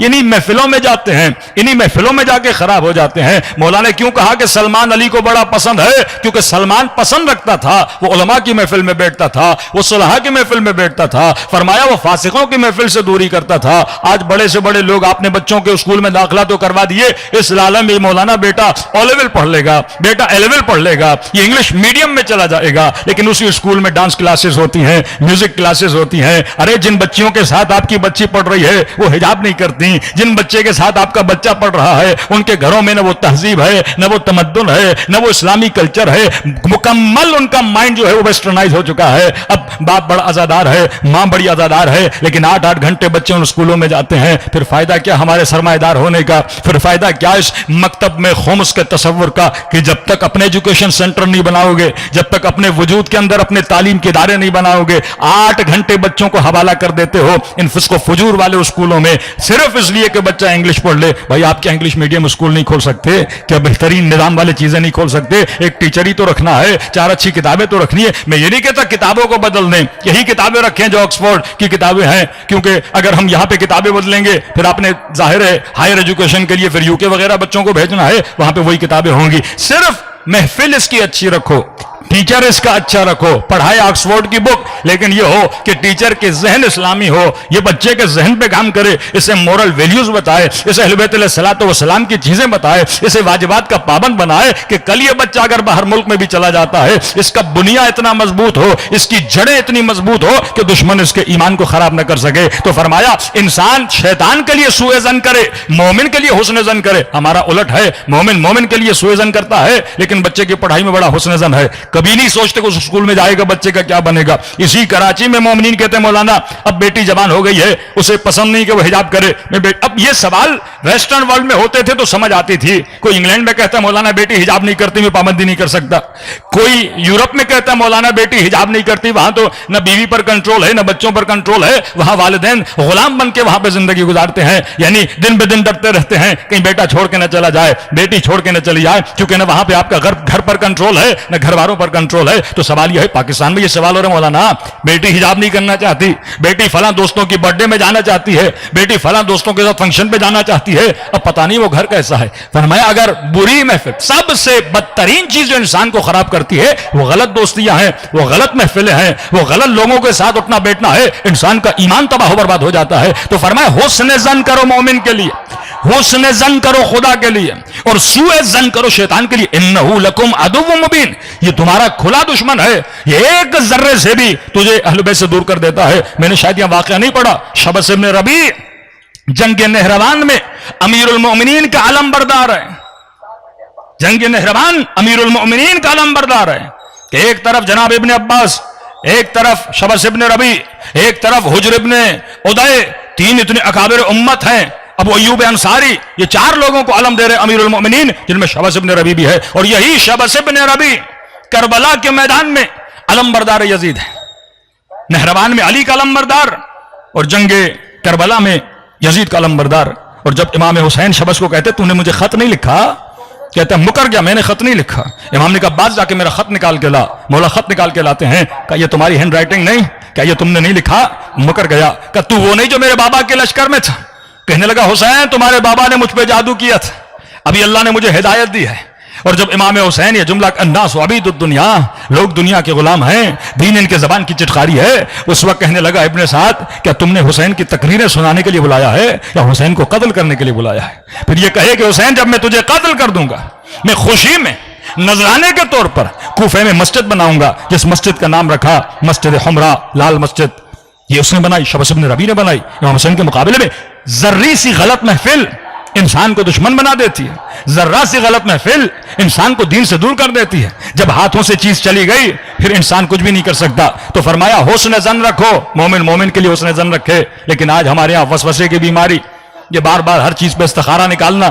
انہی محفلوں میں جاتے ہیں, انہی محفلوں میں جا کے خراب ہو جاتے ہیں. مولا نے کیوں کہا کہ سلمان علی کو بڑا پسند ہے؟ کیونکہ سلمان پسند رکھتا تھا, وہ علماء کی محفل میں بیٹھتا تھا, وہ صلحاء کی محفل میں بیٹھتا تھا. فرمایا وہ فاسقوں کی محفل سے دوری کرتا تھا. آج بڑے سے بڑے لوگ آپ نے بچوں کے اسکول میں داخلہ تو کروا دیے, اس لالم میں مولانا بیٹا او لیول پڑھ لے گا, بیٹا اے لیول پڑھ لے گا, یہ انگلش میڈیم میں چلا جائے گا, لیکن اسی اسکول میں ڈانس کلاسز ہوتی ہیں, میوزک کلاسز ہوتی ہیں. ارے جن بچیوں کے ساتھ آپ کی بچی پڑھ رہی ہے وہ حجاب نہیں کرتی, جن بچے کے ساتھ آپ کا بچہ پڑھ رہا ہے ان کے گھروں میں نہ وہ تہذیب ہے, نہ وہ تمدن ہے, نہ وہ اسلامی کلچر ہے, مکمل ان کا مائنڈ جو ہے وہ ویسٹرنائز ہو چکا ہے. اب باپ بڑا آزادار ہے, ماں بڑی آزادار ہے, لیکن 8-8 گھنٹے بچے ان اسکولوں میں جاتے ہیں. پھر فائدہ کیا ہمارے سرمایہ دار ہونے کا؟ پھر فائدہ کیا اس مکتب میں خمس کے تصور کا کہ جب تک اپنے ایجوکیشن سینٹر نہیں بناؤ گے, جب تک اپنے وجود کے اندر اپنے تعلیم کے ادارے نہیں بناؤ گے, 8 گھنٹے بچوں کو حوالہ کر دیتے ہو ان فسق و فجور والے اسکولوں میں صرف اس لیے کہ بچہ انگلش پڑھ لے. بھائی آپ کیا انگلش میڈیم اسکول نہیں کھول سکتے؟ کیا بہترین نظام والے چیزیں نہیں کھول سکتے؟ ایک ٹیچر ہی تو رکھنا ہے, 4 اچھی کتابیں تو رکھنی ہے. میں یہ نہیں کہتا کتابوں کو بدل دیں, یہی کتابیں رکھیں جو آکسفورڈ کی کتابیں ہیں, کیونکہ اگر ہم یہاں پہ کتابیں بدلیں گے پھر آپ نے ظاہر ہے ہائر ایجوکیشن کے لیے پھر UK وغیرہ بچوں کو بھیجنا ہے, وہاں پہ وہی کتابیں ہوں گی. صرف محفل اس کی اچھی رکھو, ٹیچر اس کا اچھا رکھو, پڑھائے آکسفورڈ کی بک, لیکن یہ ہو کہ ٹیچر کے ذہن اسلامی ہو, یہ بچے کے ذہن پہ کام کرے, اسے مورل ویلیوز بتائے, اسے اہل بیت علیہ الصلوۃ والسلام کی چیزیں بتائے, اسے واجبات کا پابند بنائے کہ کل یہ بچہ اگر باہر ملک میں بھی چلا جاتا ہے اس کا بنیا اتنا مضبوط ہو, اس کی جڑیں اتنی مضبوط ہو کہ دشمن اس کے ایمان کو خراب نہ کر سکے. تو فرمایا انسان شیطان کے لیے سوء ظن کرے, مومن کے لیے حسن ظن کرے. ہمارا الٹ ہے, مومن کے لیے سوء ظن کرتا ہے لیکن بچے کی پڑھائی میں بڑا حسن ظن ہے. کبھی نہیں سوچتے کہ اس اسکول میں جائے گا بچے کا کیا بنے گا. اسی کراچی میں مومنین کہتے ہیں مولانا اب بیٹی جوان ہو گئی ہے, اسے پسند نہیں کہ وہ حجاب کرے. اب یہ سوال ویسٹرن ورلڈ میں ہوتے تھے تو سمجھ آتی تھی. کوئی انگلینڈ میں کہتا ہے مولانا بیٹی حجاب نہیں کرتی, میں پابندی نہیں کر سکتا. کوئی یورپ میں کہتا ہے مولانا بیٹی حجاب نہیں کرتی, وہاں تو نہ بیوی پر کنٹرول ہے نہ بچوں پر کنٹرول ہے, وہاں والدین غلام بن کے وہاں پہ زندگی گزارتے ہیں, یعنی دن بہ دن ڈرتے رہتے ہیں کہیں بیٹا چھوڑ کے نہ چلا جائے, بیٹی چھوڑ کے نہ چلی جائے, کیونکہ نہ وہاں پہ آپ کا گھر پر کنٹرول ہے نہ گھر والوں پر کنٹرول ہے. تو سوال یہ ہے, پاکستان میں یہ سوال ہو رہا ہے مولانا بیٹی حجاب نہیں کرنا چاہتی, بیٹی فلاں دوستوں کی برتھ ڈے میں جانا چاہتی ہے, بیٹی فلاں دوستوں کے ساتھ فنکشن پہ جانا چاہتی ہے, اب پتہ نہیں وہ گھر کیسا ہے. فرمایا اگر بری محفل, سب سے بدترین چیز جو انسان کو خراب کرتی ہے وہ غلط دوستیاں ہیں, وہ غلط محفلیں ہیں, وہ غلط لوگوں کے ساتھ اٹھنا بیٹھنا ہے, انسان کا ایمان تباہ و برباد ہو جاتا ہے. تو فرمایا حسن ظن کرو مومن کے لیے, حسن ظن کرو خدا کے لیے, اور سوء ظن کرو شیطان کے لیے. انہ لکم عدو مبین, یہ تمہارا کھلا دشمن ہے, یہ ایک ذرے سے بھی تجھے اہل بیت سے دور کر دیتا ہے. میں نے شاید یہ واقعہ نہیں پڑھا, شبس ابن ربیع جنگ نہروان میں امیر المؤمنین کا علم بردار ہے, جنگ نہروان امیر المؤمنین کا علم بردار ہے کہ ایک طرف جناب ابن عباس, ایک طرف شبس ابن ربیع, ایک طرف حجر ابن ادے, 3 اتنے اکابر امت ہیں, ابو ایوب انصاری, یہ 4 لوگوں کو علم دے رہے امیر المؤمنین, جن میں شبس ابن ربیع بھی ہے. اور یہی شبس ابن ربیع کربلا کے میدان میں علم بردار یزید ہے, نہروان میں علی کا علم بردار, اور جنگ کربلا میں یزید کا علم بردار. اور جب امام حسین شبس کو کہتے تو نے مجھے خط نہیں لکھا, کہتا مکر گیا, میں نے خط نہیں لکھا. امام نے کہا بعد جا کے میرا خط نکال کے لا. مولا خط نکال کے لاتے ہیں, کہا یہ تمہاری ہینڈ رائٹنگ نہیں, کہا یہ تم نے نہیں لکھا. مکر گیا, کہا تو وہ نہیں جو میرے بابا کے لشکر میں تھا. کہنے لگا حسین تمہارے بابا نے مجھ پہ جادو کیا تھا, ابھی اللہ نے مجھے ہدایت دی ہے. اور جب امام حسین یہ جملہ الناس عبید الدنیا, لوگ دنیا کے غلام ہیں, دین ان کے زبان کی چٹخاری ہے, اس وقت کہنے لگا ابن سعد کیا تم نے حسین کی تقریریں سنانے کے لیے بلایا ہے یا حسین کو قتل کرنے کے لیے بلایا ہے؟ پھر یہ کہے کہ حسین جب میں تجھے قتل کر دوں گا, میں خوشی میں نذرانے کے طور پر کوفے میں مسجد بناؤں گا, جس مسجد کا نام رکھا مسجد حمراء, لال مسجد, یہ اس نے بنائی, شبس ابن ربیع نے بنائی. امام حسین کے مقابلے میں ذری سی غلط محفل انسان کو دشمن بنا دیتی ہے, ذرہ سی غلط محفل انسان کو دین سے دور کر دیتی ہے. جب ہاتھوں سے چیز چلی گئی پھر انسان کچھ بھی نہیں کر سکتا. تو فرمایا حسن ظن رکھو, مومن کے لیے حسن ظن رکھے. لیکن آج ہمارے یہاں وسوسے کی بیماری, یہ بار بار ہر چیز پہ استخارہ نکالنا.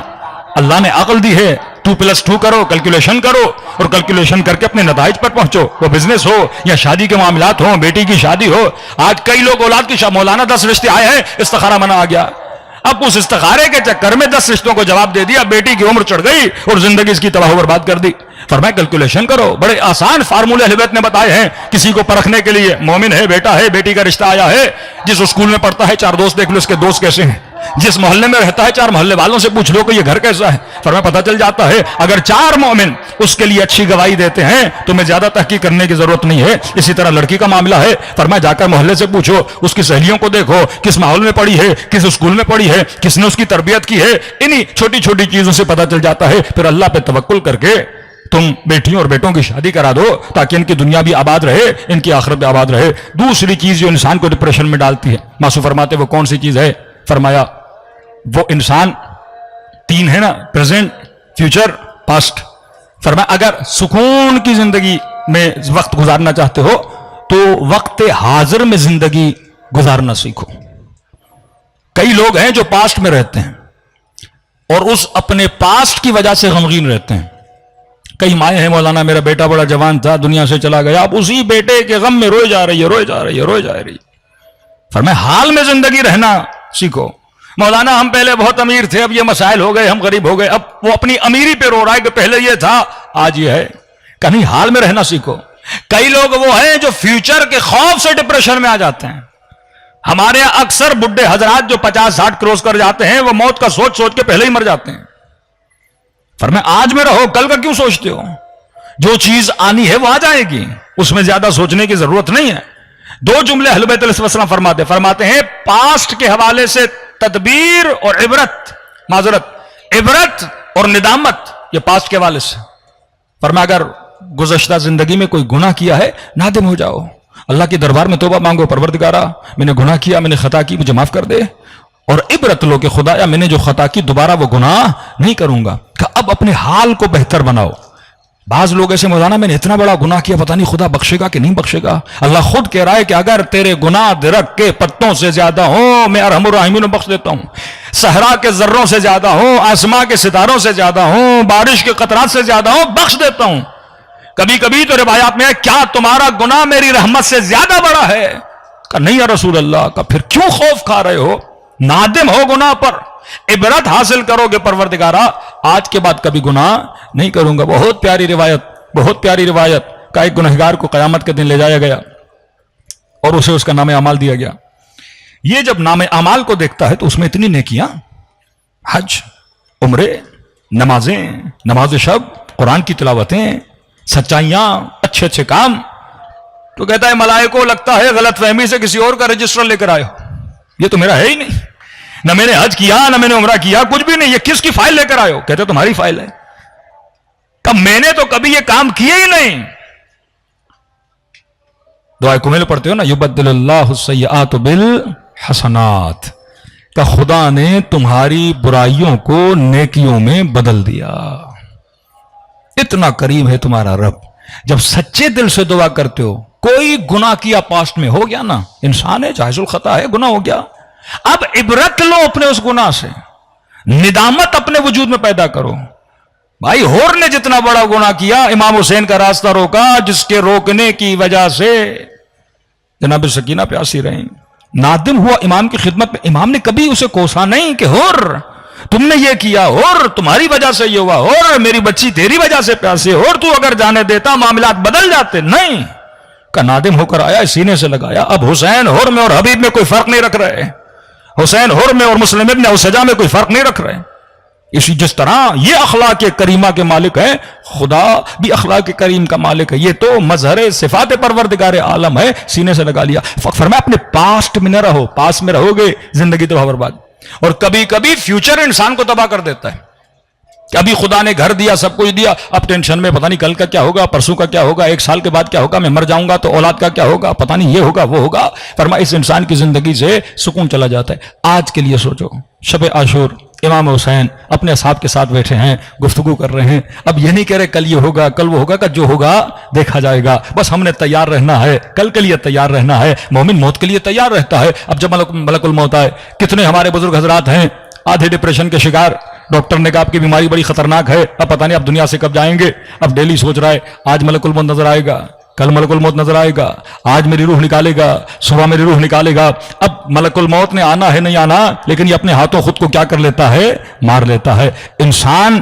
اللہ نے عقل دی ہے, 2+2 کرو, کیلکولیشن کرو, اور کیلکولیشن کر کے اپنے نتائج پر پہنچو. وہ بزنس ہو یا شادی کے معاملات ہوں, بیٹی کی شادی ہو. آج کئی لوگ اولاد کی مولانا 10 رشتے آئے ہیں, استخارہ منع آ گیا. اب اس استخارے کے چکر میں 10 رشتوں کو جواب دے دیا, بیٹی کی عمر چڑھ گئی اور زندگی اس کی تباہ و برباد کر دی. فرمایا کیلکولیشن کرو, بڑے آسان فارمولے اہل بیت نے بتائے ہیں کسی کو پرکھنے کے لیے. مومن ہے, بیٹا ہے, بیٹی کا رشتہ آیا ہے, جس اسکول میں پڑھتا ہے 4 دوست دیکھ لو اس کے دوست کیسے ہیں, جس محلے میں رہتا ہے 4 محلے والوں سے پوچھ لو کہ یہ گھر کیسا ہے. فرمایا پتہ چل جاتا ہے. اگر 4 مومن اس کے لیے اچھی گواہی دیتے ہیں تو میں زیادہ تحقیق کرنے کی ضرورت نہیں ہے. اسی طرح لڑکی کا معاملہ ہے. فرمایا جا کر محلے سے پوچھو, اس کی سہیلیوں کو دیکھو کس ماحول میں پڑھی ہے, کس اسکول میں پڑھی ہے, کس نے اس کی تربیت کی ہے. انہی چھوٹی چھوٹی چیزوں سے پتہ چل جاتا ہے. پھر اللہ پہ توکل کر کے تم بیٹیوں اور بیٹوں کی شادی کرا دو تاکہ ان کی دنیا بھی آباد رہے, ان کی آخرت بھی آباد رہے. دوسری چیز جو انسان کو ڈپریشن میں ڈالتی ہے, ماسو فرماتے وہ کون سی چیز ہے؟ فرمایا وہ انسان 3 ہے نا, پریزنٹ, فیوچر, پاسٹ. فرمایا اگر سکون کی زندگی میں وقت گزارنا چاہتے ہو تو وقت حاضر میں زندگی گزارنا سیکھو. کئی لوگ ہیں جو پاسٹ میں رہتے ہیں اور اس اپنے پاسٹ کی وجہ سے غمگین رہتے ہیں. کئی مائیں ہیں مولانا میرا بیٹا بڑا جوان تھا, دنیا سے چلا گیا, اب اسی بیٹے کے غم میں روئے جا رہی ہے. فرمایا حال میں زندگی رہنا سیکھو. مولانا ہم پہلے بہت امیر تھے, اب یہ مسائل ہو گئے, ہم غریب ہو گئے. اب وہ اپنی امیری پہ رو رہا ہے کہ پہلے یہ تھا آج یہ ہے. کہیں حال میں رہنا سیکھو. کئی لوگ وہ ہیں جو فیوچر کے خوف سے ڈپریشن میں آ جاتے ہیں. ہمارے یہاں اکثر بڈھے حضرات جو 50-60 کروس کر جاتے ہیں وہ موت کا سوچ سوچ کے پہلے ہی مر جاتے ہیں. فرمایا آج میں رہو, کل کا کیوں سوچتے ہو؟ جو چیز آنی ہے وہ آ جائے گی, اس میں زیادہ سوچنے کی ضرورت نہیں ہے. 2 جملے اہل بیت علیہ السلام فرماتے ہیں پاسٹ کے حوالے سے تدبیر اور عبرت اور ندامت, یہ پاسٹ کے حوالے سے. فرمایا اگر گزشتہ زندگی میں کوئی گناہ کیا ہے نادم ہو جاؤ, اللہ کے دربار میں توبہ مانگو, پروردگارا میں نے گناہ کیا, میں نے خطا کی, مجھے معاف کر دے. اور عبرت لو کہ خدایا میں نے جو خطا کی دوبارہ وہ گناہ نہیں کروں گا. کہ اب اپنے حال کو بہتر بناؤ. بعض لوگ ایسے مولانا میں نے اتنا بڑا گناہ کیا, پتہ نہیں خدا بخشے گا کہ نہیں بخشے گا. اللہ خود کہہ رہا ہے کہ اگر تیرے گناہ درخت کے پتوں سے زیادہ ہوں میں ارحم الراحمین بخش دیتا ہوں. صحرا کے ذروں سے زیادہ ہوں, آسمان کے ستاروں سے زیادہ ہوں, بارش کے قطرات سے زیادہ ہوں, بخش دیتا ہوں. کبھی کبھی تو روایات میں ہے کیا تمہارا گناہ میری رحمت سے زیادہ بڑا ہے؟ کہ نہیں یا رسول اللہ. کا پھر کیوں خوف کھا رہے ہو؟ نادم ہو گناہ پر, عبرت حاصل کرو گے پروردگارا آج کے بعد کبھی گناہ نہیں کروں گا. بہت پیاری روایت کا ایک گنہگار کو قیامت کے دن لے جایا گیا اور اسے اس کا نام اعمال دیا گیا. یہ جب نام اعمال کو دیکھتا ہے تو اس میں اتنی نیکیاں, حج, عمرے, نمازیں, نماز شب, قرآن کی تلاوتیں, سچائیاں, اچھے کام, تو کہتا ہے ملائکو لگتا ہے غلط فہمی سے کسی اور کا رجسٹر لے کر آئے ہو. یہ تو میرا ہے ہی نہیں, نہ میں نے حج کیا نہ میں نے عمرہ کیا, کچھ بھی نہیں. یہ کس کی فائل لے کر آئے ہو؟ کہتے تمہاری فائل ہے. کب میں نے تو کبھی یہ کام کیے ہی نہیں. دعائے کمیل پڑھتے ہو نا, یبدل اللہ السیئات بالحسنات, کہ خدا نے تمہاری برائیوں کو نیکیوں میں بدل دیا. اتنا کریم ہے تمہارا رب. جب سچے دل سے دعا کرتے ہو, کوئی گناہ کیا پاسٹ میں, ہو گیا نا, انسان ہے, جائز الخطا ہے, گناہ ہو گیا. اب عبرت لو اپنے اس گناہ سے, ندامت اپنے وجود میں پیدا کرو. بھائی ہور نے جتنا بڑا گناہ کیا, امام حسین کا راستہ روکا, جس کے روکنے کی وجہ سے جناب سکینہ پیاسی رہیں. نادم ہوا امام کی خدمت میں, امام نے کبھی اسے کوسا نہیں کہ ہور تم نے یہ کیا, اور تمہاری وجہ سے یہ ہوا, اور میری بچی تیری وجہ سے پیاسے, اور تو اگر جانے دیتا معاملات بدل جاتے. نہیں, کا نادم ہو کر آیا, سینے سے لگایا. اب حسین ہور میں اور حبیب میں کوئی فرق نہیں رکھ رہے, حسین ہور میں اور مسلم ابن اوسجا میں کوئی فرق نہیں رکھ رہے. اسی جس طرح یہ اخلاق کریمہ کے مالک ہے, خدا بھی اخلاق کریم کا مالک ہے. یہ تو مظہر صفات پروردگار عالم ہے, سینے سے لگا لیا. فرمایا اپنے پاسٹ میں نہ رہو, پاس میں رہو گے زندگی تباہ برباد. اور کبھی کبھی فیوچر انسان کو تباہ کر دیتا ہے. کہ ابھی خدا نے گھر دیا, سب کچھ دیا, اب ٹینشن میں پتہ نہیں کل کا کیا ہوگا, پرسوں کا کیا ہوگا, 1 سال کے بعد کیا ہوگا, میں مر جاؤں گا تو اولاد کا کیا ہوگا, پتہ نہیں یہ ہوگا وہ ہوگا. فرمایا اس انسان کی زندگی سے سکون چلا جاتا ہے. آج کے لیے سوچو, شب عاشور, امام حسین اپنے اصحاب کے ساتھ بیٹھے ہیں, گفتگو کر رہے ہیں. اب یہ نہیں کہہ رہے کل یہ ہوگا کل وہ ہوگا, کہ جو ہوگا دیکھا جائے گا, بس ہم نے تیار رہنا ہے, کل کے لیے تیار رہنا ہے. مومن موت کے لیے تیار رہتا ہے. اب جب ملک الموت آئے, کتنے ہمارے بزرگ حضرات ہیں آدھے ڈپریشن کے شکار, ڈاکٹر نے کہا آپ کی بیماری بڑی خطرناک ہے, اب پتہ نہیں اب دنیا سے کب جائیں گے. اب ڈیلی سوچ رہا ہے آج ملک الموت نظر آئے گا, کل ملک الموت نظر آئے گا, آج میری روح نکالے گا, صبح میری روح نکالے گا. اب ملک الموت نے آنا ہے نہیں آنا, لیکن یہ اپنے ہاتھوں خود کو کیا کر لیتا ہے, مار لیتا ہے. انسان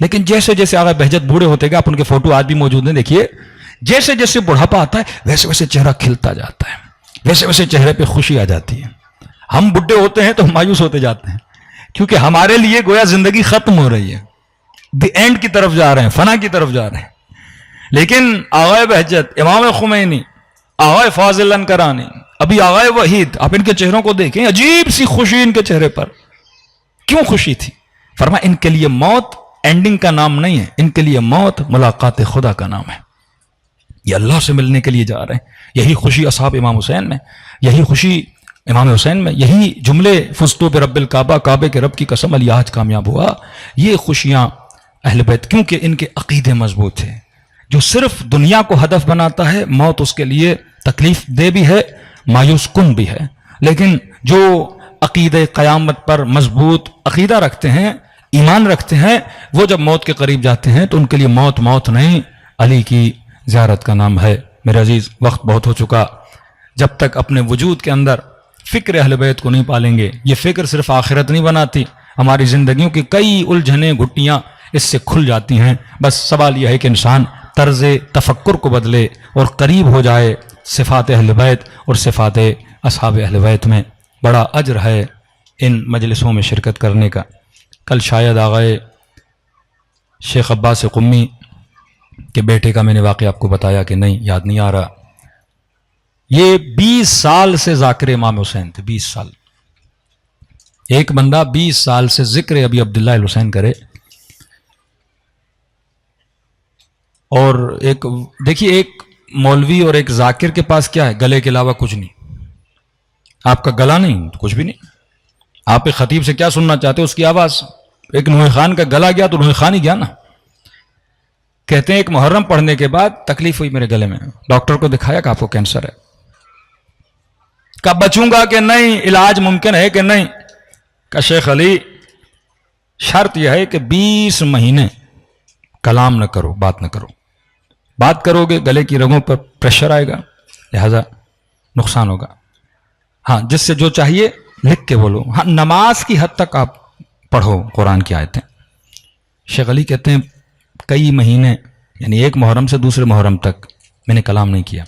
لیکن جیسے جیسے آغا بہجت بوڑھے ہوتے گئے, آپ ان کے فوٹو آج بھی موجود ہیں, دیکھیے جیسے جیسے بڑھاپا آتا ہے ویسے ویسے چہرہ کھلتا جاتا ہے, ویسے ویسے چہرے پہ خوشی آ جاتی ہے. ہم بڈھے ہوتے ہیں تو مایوس ہوتے جاتے ہیں, کیونکہ ہمارے لیے گویا زندگی ختم ہو رہی ہے, دی اینڈ کی طرف جا رہے ہیں, فنا کی طرف جا رہے ہیں. لیکن آغا بہجت, امام خمینی, آغا فاضل انکرانی, ابھی آغا وحید, آپ ان کے چہروں کو دیکھیں, عجیب سی خوشی ان کے چہرے پر. کیوں خوشی تھی؟ فرمایا ان کے لیے موت اینڈنگ کا نام نہیں ہے, ان کے لیے موت ملاقات خدا کا نام ہے. یہ اللہ سے ملنے کے لیے جا رہے ہیں. یہی خوشی اصحاب امام حسین میں, یہی خوشی امام حسین میں, یہی جملے فزتو برب الکعبہ, کعبے کے رب کی قسم علی آج کامیاب ہوا. یہ خوشیاں اہل بیت, کیونکہ ان کے عقیدے مضبوط تھے. جو صرف دنیا کو ہدف بناتا ہے موت اس کے لیے تکلیف دہ بھی ہے, مایوس کن بھی ہے. لیکن جو عقیدہ قیامت پر مضبوط عقیدہ رکھتے ہیں, ایمان رکھتے ہیں, وہ جب موت کے قریب جاتے ہیں تو ان کے لیے موت موت نہیں, علی کی زیارت کا نام ہے. میرے عزیز, وقت بہت ہو چکا. جب تک اپنے وجود کے اندر فکر اہل بیت کو نہیں پالیں گے, یہ فکر صرف آخرت نہیں بناتی, ہماری زندگیوں کی کئی الجھنیں گھٹیاں اس سے کھل جاتی ہیں. بس سوال یہ ہے کہ انسان طرز تفکر کو بدلے اور قریب ہو جائے صفات اہل بیت اور صفات اصحاب اہل بیت میں. بڑا اجر ہے ان مجلسوں میں شرکت کرنے کا. کل شاید آغائے شیخ عباس قمی کے بیٹے کا میں نے واقعہ آپ کو بتایا کہ نہیں, یاد نہیں آ رہا. یہ 20 سال سے ذاکر امام حسین تھے, 20 سال. ایک بندہ 20 سال سے ذکر ابی عبداللہ الحسین کرے, اور ایک دیکھیے, ایک مولوی اور ایک ذاکر کے پاس کیا ہے؟ گلے کے علاوہ کچھ نہیں. آپ کا گلا نہیں, کچھ بھی نہیں. آپ ایک خطیب سے کیا سننا چاہتے ہو؟ اس کی آواز. ایک نوح خان کا گلا گیا تو نوح خان ہی گیا نا. کہتے ہیں ایک محرم پڑھنے کے بعد تکلیف ہوئی میرے گلے میں, ڈاکٹر کو دکھایا کہ آپ کو کینسر ہے. کب بچوں گا کہ نہیں, علاج ممکن ہے کہ نہیں؟ کہ شیخ علی شرط یہ ہے کہ 20 مہینے کلام نہ کرو, بات نہ کرو. بات کرو گے گلے کی رگوں پر پریشر آئے گا, لہذا نقصان ہوگا. ہاں, جس سے جو چاہیے لکھ کے بولو. ہاں, نماز کی حد تک آپ پڑھو قرآن کی آیتیں. شیخ علی کہتے ہیں کئی مہینے, یعنی ایک محرم سے دوسرے محرم تک میں نے کلام نہیں کیا.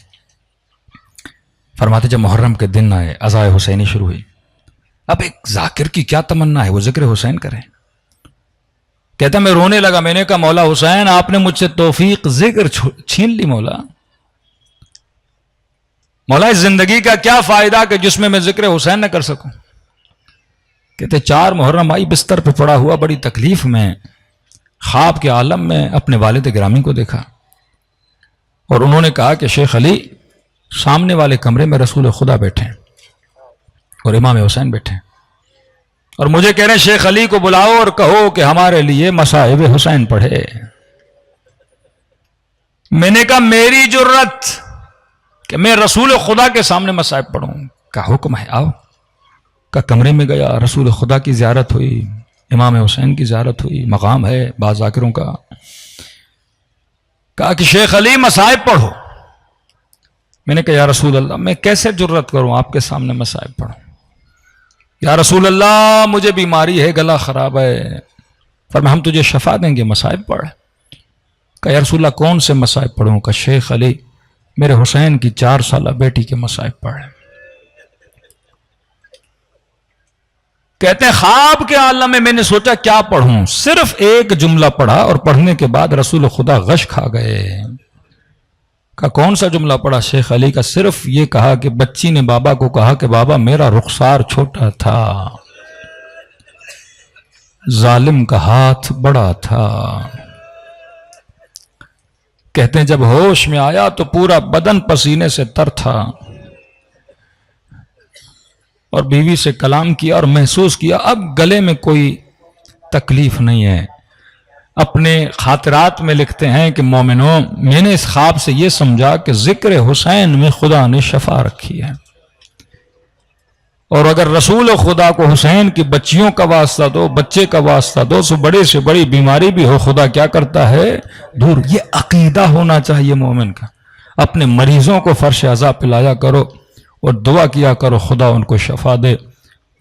فرماتے جب محرم کے دن آئے, عزائے حسینی شروع ہوئی. اب ایک ذاکر کی کیا تمنا ہے, وہ ذکر حسین کرے. کہتا میں رونے لگا, میں نے کہا مولا حسین آپ نے مجھ سے توفیق ذکر چھین لی. مولا اس زندگی کا کیا فائدہ کہ جس میں ذکر حسین نہ کر سکوں. کہتے 4 محرم آئی, بستر پہ پڑا ہوا بڑی تکلیف میں, خواب کے عالم میں اپنے والد گرامی کو دیکھا, اور انہوں نے کہا کہ شیخ علی سامنے والے کمرے میں رسول خدا بیٹھے ہیں اور امام حسین بیٹھے ہیں, اور مجھے کہہ رہے ہیں شیخ علی کو بلاؤ اور کہو کہ ہمارے لیے مصائب حسین پڑھے. میں نے کہا میری جرت کہ میں رسول خدا کے سامنے مصائب پڑھوں. کا حکم ہے, آؤ. کا کمرے میں گیا, رسول خدا کی زیارت ہوئی, امام حسین کی زیارت ہوئی. مقام ہے بعض ذاکروں کا. کہا کہ شیخ علی مصائب پڑھو. میں نے کہا یا رسول اللہ میں کیسے جرت کروں آپ کے سامنے مصائب پڑھوں. یا رسول اللہ مجھے بیماری ہے, گلا خراب ہے. فرمایا ہم تجھے شفا دیں گے, مصائب پڑھ. کہا یا رسول اللہ کون سے مصائب پڑھوں؟ کہ شیخ علی میرے حسین کی 4 سالہ بیٹی کے مصائب پڑھ. کہتے ہیں خواب کے عالم میں نے سوچا کیا پڑھوں, صرف ایک جملہ پڑھا اور پڑھنے کے بعد رسول خدا غش کھا گئے. کہ کون سا جملہ پڑھا؟ شیخ علی کا صرف یہ کہا کہ بچی نے بابا کو کہا کہ بابا میرا رخسار چھوٹا تھا, ظالم کا ہاتھ بڑا تھا. کہتے ہیں جب ہوش میں آیا تو پورا بدن پسینے سے تر تھا, اور بیوی سے کلام کیا اور محسوس کیا اب گلے میں کوئی تکلیف نہیں ہے. اپنے خاطرات میں لکھتے ہیں کہ مومنوں میں نے اس خواب سے یہ سمجھا کہ ذکر حسین میں خدا نے شفا رکھی ہے, اور اگر رسول خدا کو حسین کی بچیوں کا واسطہ دو, بچے کا واسطہ دو, تو بڑے سے بڑی بیماری بھی ہو خدا کیا کرتا ہے دور. یہ عقیدہ ہونا چاہیے مومن کا. اپنے مریضوں کو فرش عزا پلایا کرو اور دعا کیا کرو خدا ان کو شفا دے.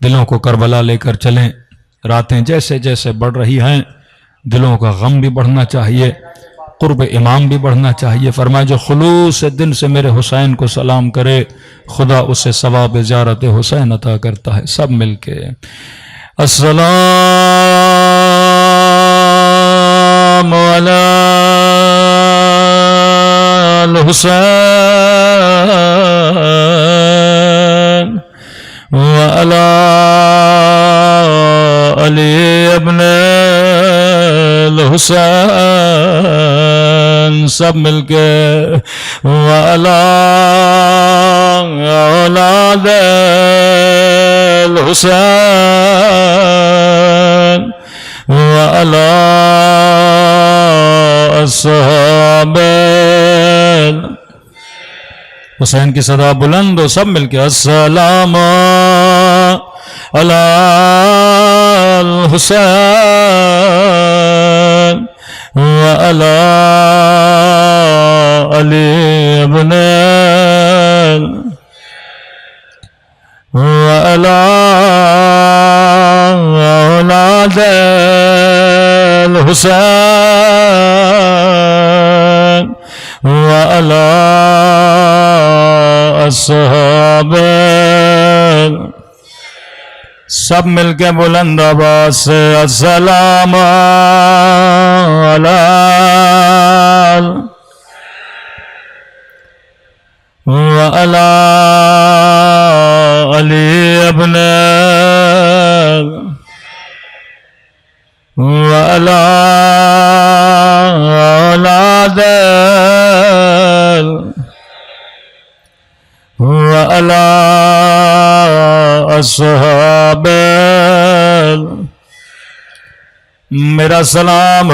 دلوں کو کربلا لے کر چلیں. راتیں جیسے جیسے بڑھ رہی ہیں دلوں کا غم بھی بڑھنا چاہیے، قرب امام بھی بڑھنا چاہیے۔ فرمایا جو خلوص دل سے میرے حسین کو سلام کرے خدا اسے ثواب زیارت حسین عطا کرتا ہے۔ سب مل کے السلام علی الحسین وعلی علی ابن الحسین، سب مل کے وعلی اولاد الحسین وعلی اصحاب حسین کی صدا بلند ہو، سب مل کے السلام علی الحسین وعلی علی ابن وعلی اولاد الحسین وعلی اصحاب، سب مل کے بلند آواز سے السلام علی وعلی علی ابن وعلی اولاد وعلی اصحاب، میرا سلام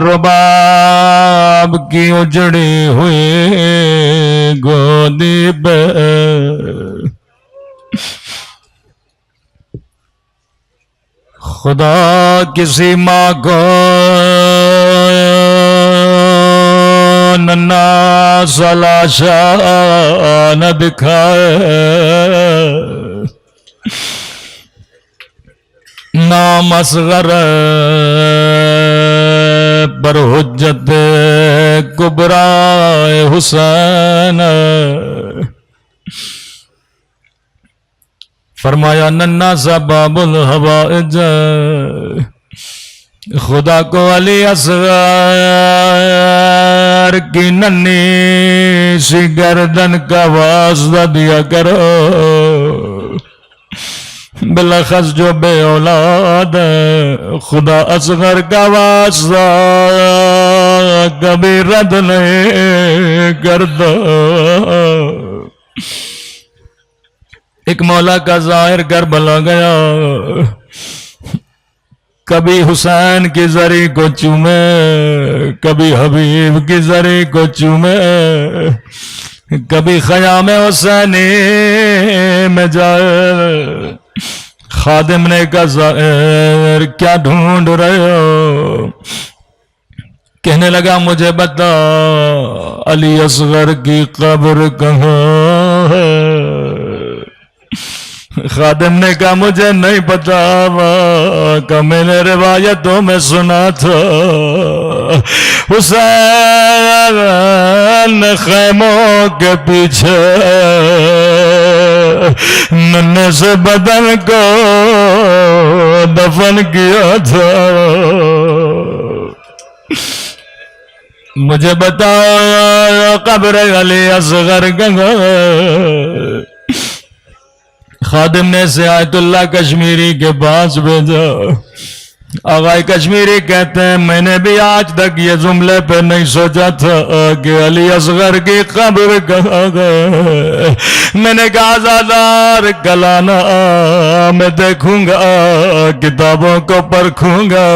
رباب کی اجڑی ہوئی گودی پہ خدا کسی ماں کو ننا سلاشا نہ دکھائے، نام اصغر پر حجت کبریٰ حسین، فرمایا ننا سا باب الحوائج، خدا کو علی اصغر کی ننی سی گردن کا واسطہ دیا کرو، بلخص جو بے اولاد خدا اصغر کا واسطہ کبھی رد نہیں کرتا۔ ایک مولا کا ظاہر کربلا گیا، کبھی حسین کی زری کو چومے، کبھی حبیب کی زری کو چومے، کبھی خیام حسینی میں جائے۔ خادم نے کہا ظاہر کیا ڈھونڈ رہے ہو؟ کہنے لگا مجھے بتا علی اصغر کی قبر کہاں ہے؟ خادم نے کہا مجھے نہیں پتا، کہ میں نے روایتوں میں سنا تھا حسین خیموں کے پیچھے ننے سے بدن کو دفن کیا تھا۔ مجھے بتا قبر علی اصغر کہاں ہے؟ خادم نے سے آیت اللہ کشمیری کے پاس بھیجا۔ آغا کشمیری کہتے ہیں میں نے بھی آج تک یہ جملے پہ نہیں سوچا تھا کہ علی اصغر کی قبر کہاں گئے۔ میں نے کہا آزادار کلانا میں دیکھوں گا، کتابوں کو پرکھوں گا۔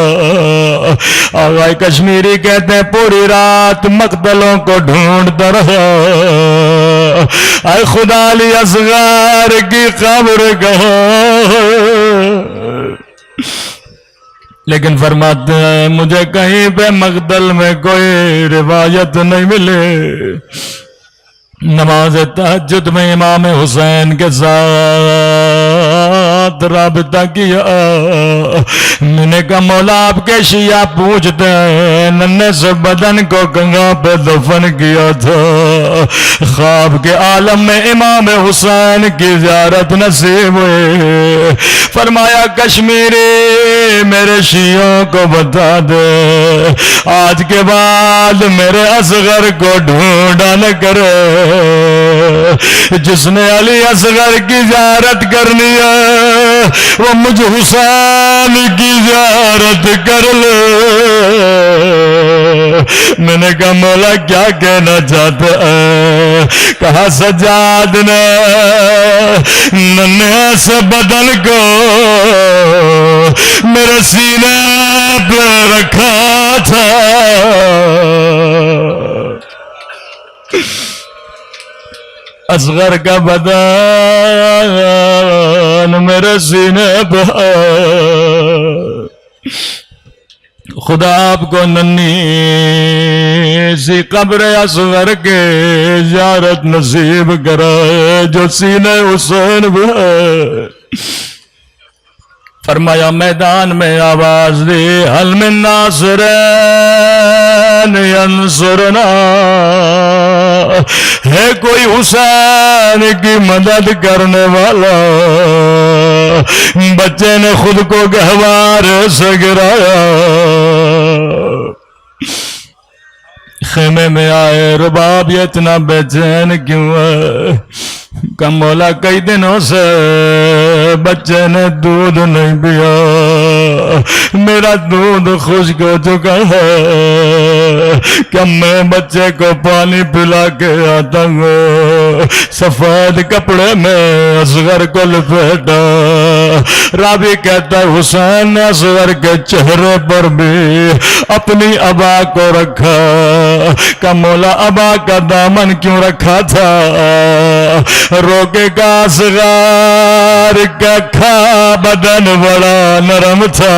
آغا کشمیری کہتے ہیں پوری رات مقتلوں کو ڈھونڈتا رہا، اے خدا علی اصغر کی قبر کہاں، لیکن فرماتے ہیں مجھے کہیں پہ مقتل میں کوئی روایت نہیں ملے۔ نماز تہجد میں امام حسین کے ساتھ رابطہ کیا. میں نے کہا مولا آپ کے شیعہ پوچھتے ہیں ننھے سے بدن کو کہاں پہ دفن کیا تھا؟ خواب کے عالم میں امام حسین کی زیارت نصیب ہوئی. فرمایا کشمیری میرے شیعوں کو بتا دے آج کے بعد میرے اصغر کو ڈھونڈا نہ کرے. جس نے علی اصغر کی زیارت کرنی ہے وہ مجھ حسین کی زیارت کر لے. میں نے کہا مولا کیا کہنا چاہتا ہے؟ کہا سجاد نے ننھے سے بدن کو میرے سینے پہ رکھا تھا. اصغر کا بدن میرے سینے پہ. خدا آپ کو ننھی سی قبر اصغر کے زیارت نصیب کرائے جو سینے حسین پہ. فرمایا میدان میں آواز دی حل من ناصرین ینصرنا، ہے کوئی حسین کی مدد کرنے والا؟ بچے نے خود کو گہوارے سے گرایا، خیمے میں آئے رباب یہ اتنا بے چین کیوں ہے؟ کہ مولا کئی دنوں سے بچے نے دودھ نہیں پیا، میرا دودھ خشک ہو چکا ہے، کہ میں بچے کو پانی پلا کے آتا ہوں. سفید کپڑے میں اصغر کو لپیٹا. راوی کہتا ہے حسین نے اصغر کے چہرے پر بھی اپنی ابا کو رکھا. کہ مولا ابا کا دامن کیوں رکھا تھا؟ روکے کا اصغر کا کھا بدن بڑا نرم تھا،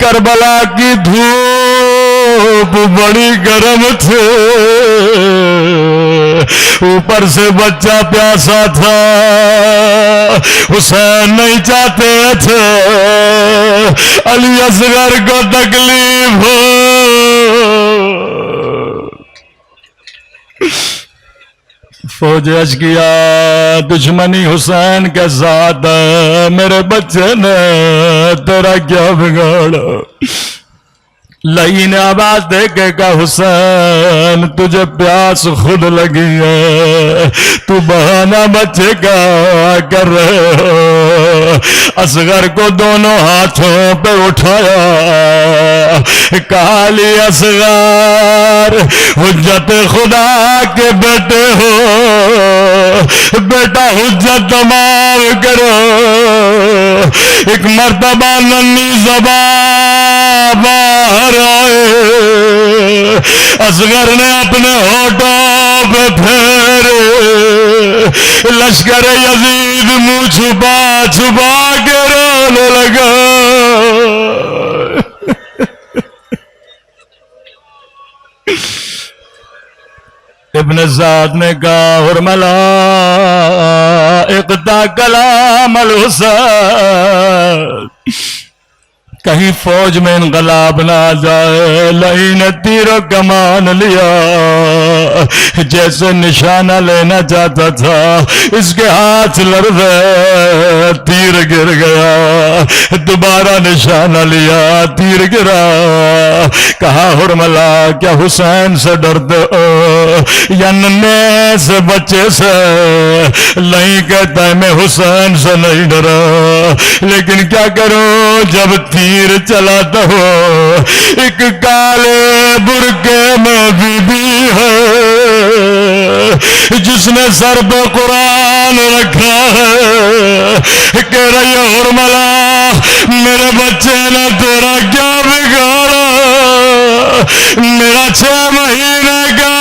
کربلا کی دھوپ بڑی گرم تھی، اوپر سے بچہ پیاسا تھا. حسین نہیں چاہتے تھے علی اصغر کو تکلیف ہو. فوج اشکیا دشمنی حسین کے ساتھ، میرے بچے نے تیرا کیا بگاڑا؟ لئی نے آواز دے کے کہا حسین تجھے پیاس خود لگی ہے، تو بہانہ بچے کا کر رہے ہو. اصغر کو دونوں ہاتھوں پہ اٹھایا، کہا علی اصغر حجت خدا کے بیٹے ہو، بیٹا حجت تمام کرو. ایک مرتبہ ننھی زبان باہر آئے، اصغر نے اپنے ہونٹوں پہ پھیرے، لشکر یزید منہ چھپا چھپا کے رونے لگا. ابن سعد نے کہا حرملا اقتا کلام الحسین، کہیں فوج میں انقلاب نہ آ جائے. لئی نے تیر و کمان لیا، جیسے نشانہ لینا چاہتا تھا، اس کے ہاتھ لرزے، تیر گر گیا. دوبارہ نشانہ لیا، تیر گرا. کہا حرملا کیا حسین سے ڈرتے ہو یا ننھے سے بچے سے؟ لئی کہتا ہے میں حسین سے نہیں ڈرا، لیکن کیا کروں جب تیر چلاتا ہو ایک کالے برقعے میں بی بی ہے جس نے سر پہ قرآن رکھا ہے، کہہ رہی ہے حرملا میرے بچے نے تیرا کیا بگاڑا؟ میرا 6 مہینے کا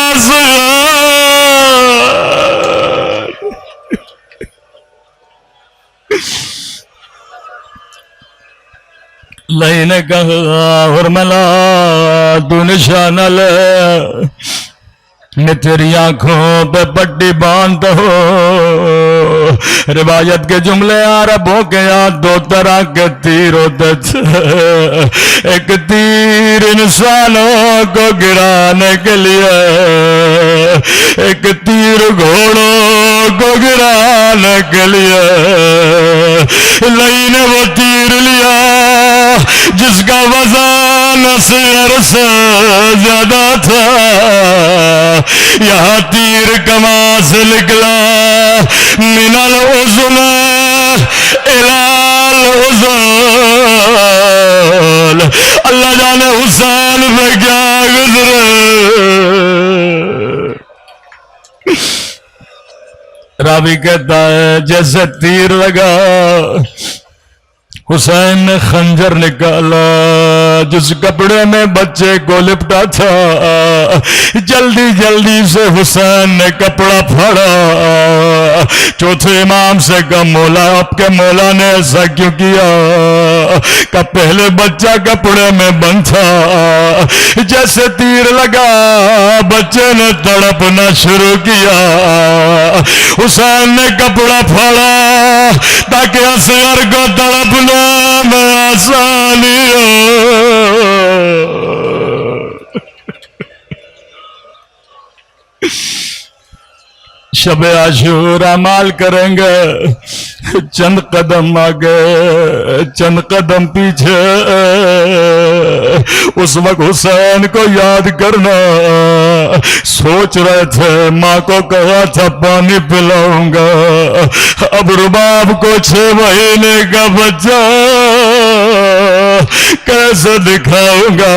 لئی نے کہا حرملا تو نشانہ لے. میں تیری آنکھوں پہ پٹی باندھ ہو. روایت کے جملے عربوں کے یہاں دو طرح کے تیر ہوتے تھے. ایک تیر انسانوں کو گرانے کے لیے, ایک تیر گھوڑوں کو گرانے کے لیے. لئی نے وہ تیر لیا جس کا وزن اصغر سے زیادہ تھا. یہاں تیر کماں سے نکلا من الاذن الی الاذن. اللہ جانے حسین پہ کیا گزرے. راوی کہتا ہے جیسے تیر لگا حسین نے خنجر نکالا جس کپڑے میں بچے کو لپٹا تھا. جلدی جلدی سے حسین نے کپڑا پھاڑا. چوتھے امام سے کہا مولا آپ کے مولا نے ایسا کیوں کیا؟ کہ پہلے بچہ کپڑے میں بند تھا, جیسے تیر لگا بچے نے تڑپنا شروع کیا. حسین نے کپڑا پھاڑا تاکہ اصغر کو تڑپنا میں آسانی ہو. شب عاشورا مال کریں گے, چند قدم آگے چند قدم پیچھے. اس وقت حسین کو یاد کرنا. سوچ رہے تھے ماں کو کہا تھا پانی پلاؤں گا, اب رباب کو 6 مہینے کا بچہ کیسے دکھاؤں گا.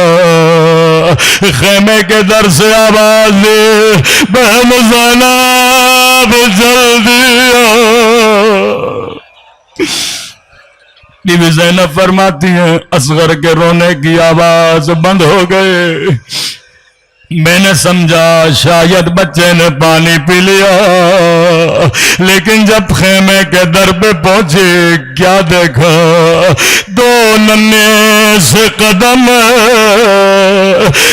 خیمے کے در سے آواز دی بہن زینب جلدی آؤ. بی بی زینب فرماتی ہیں اصغر کے رونے کی آواز بند ہو گئی. میں نے سمجھا شاید بچے نے پانی پی لیا, لیکن جب خیمے کے در پہ پہنچی کیا دیکھا, 2 ننھے سے قدم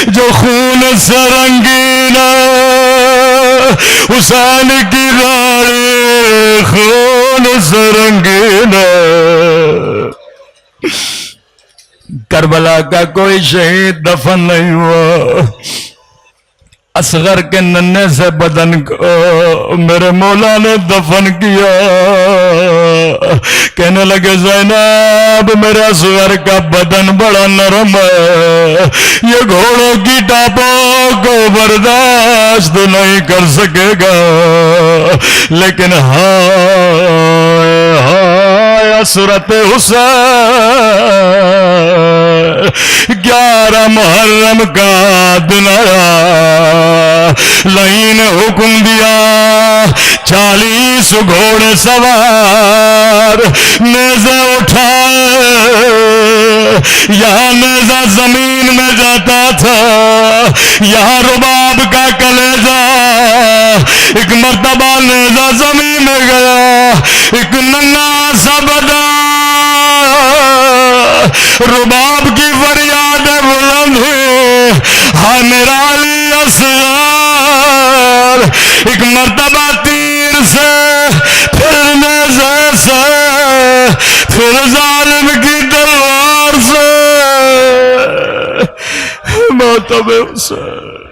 جو خون سے رنگین. حسین کی داڑھی خون سے رنگین. کربلا کا کوئی شہید دفن نہیں ہوا. اصغر کے ننھے سے بدن کو میرے مولا نے دفن کیا. کہنے لگے زینب میرے اصغر کا بدن بڑا نرم ہے, یہ گھوڑوں کی ٹاپوں کو برداشت نہیں کر سکے گا. لیکن ہائے حسرت حسین, 11 محرم کا دن آیا. لئی نے حکم دیا 40 گھوڑے سوار نیزے اٹھائے. یہاں نیزہ زمین میں جاتا تھا, یہاں رباب کا کلیجہ. ایک مرتبہ نیزہ زمین میں گیا, ایک ننھا سا بدن رباب کی فریاد بلند ہوئی, ہائے میرا علی اصغر. ایک مرتبہ تیر سے, پھر نیزے سے, پھر ظالم کی تلوار سے. ماتم حسین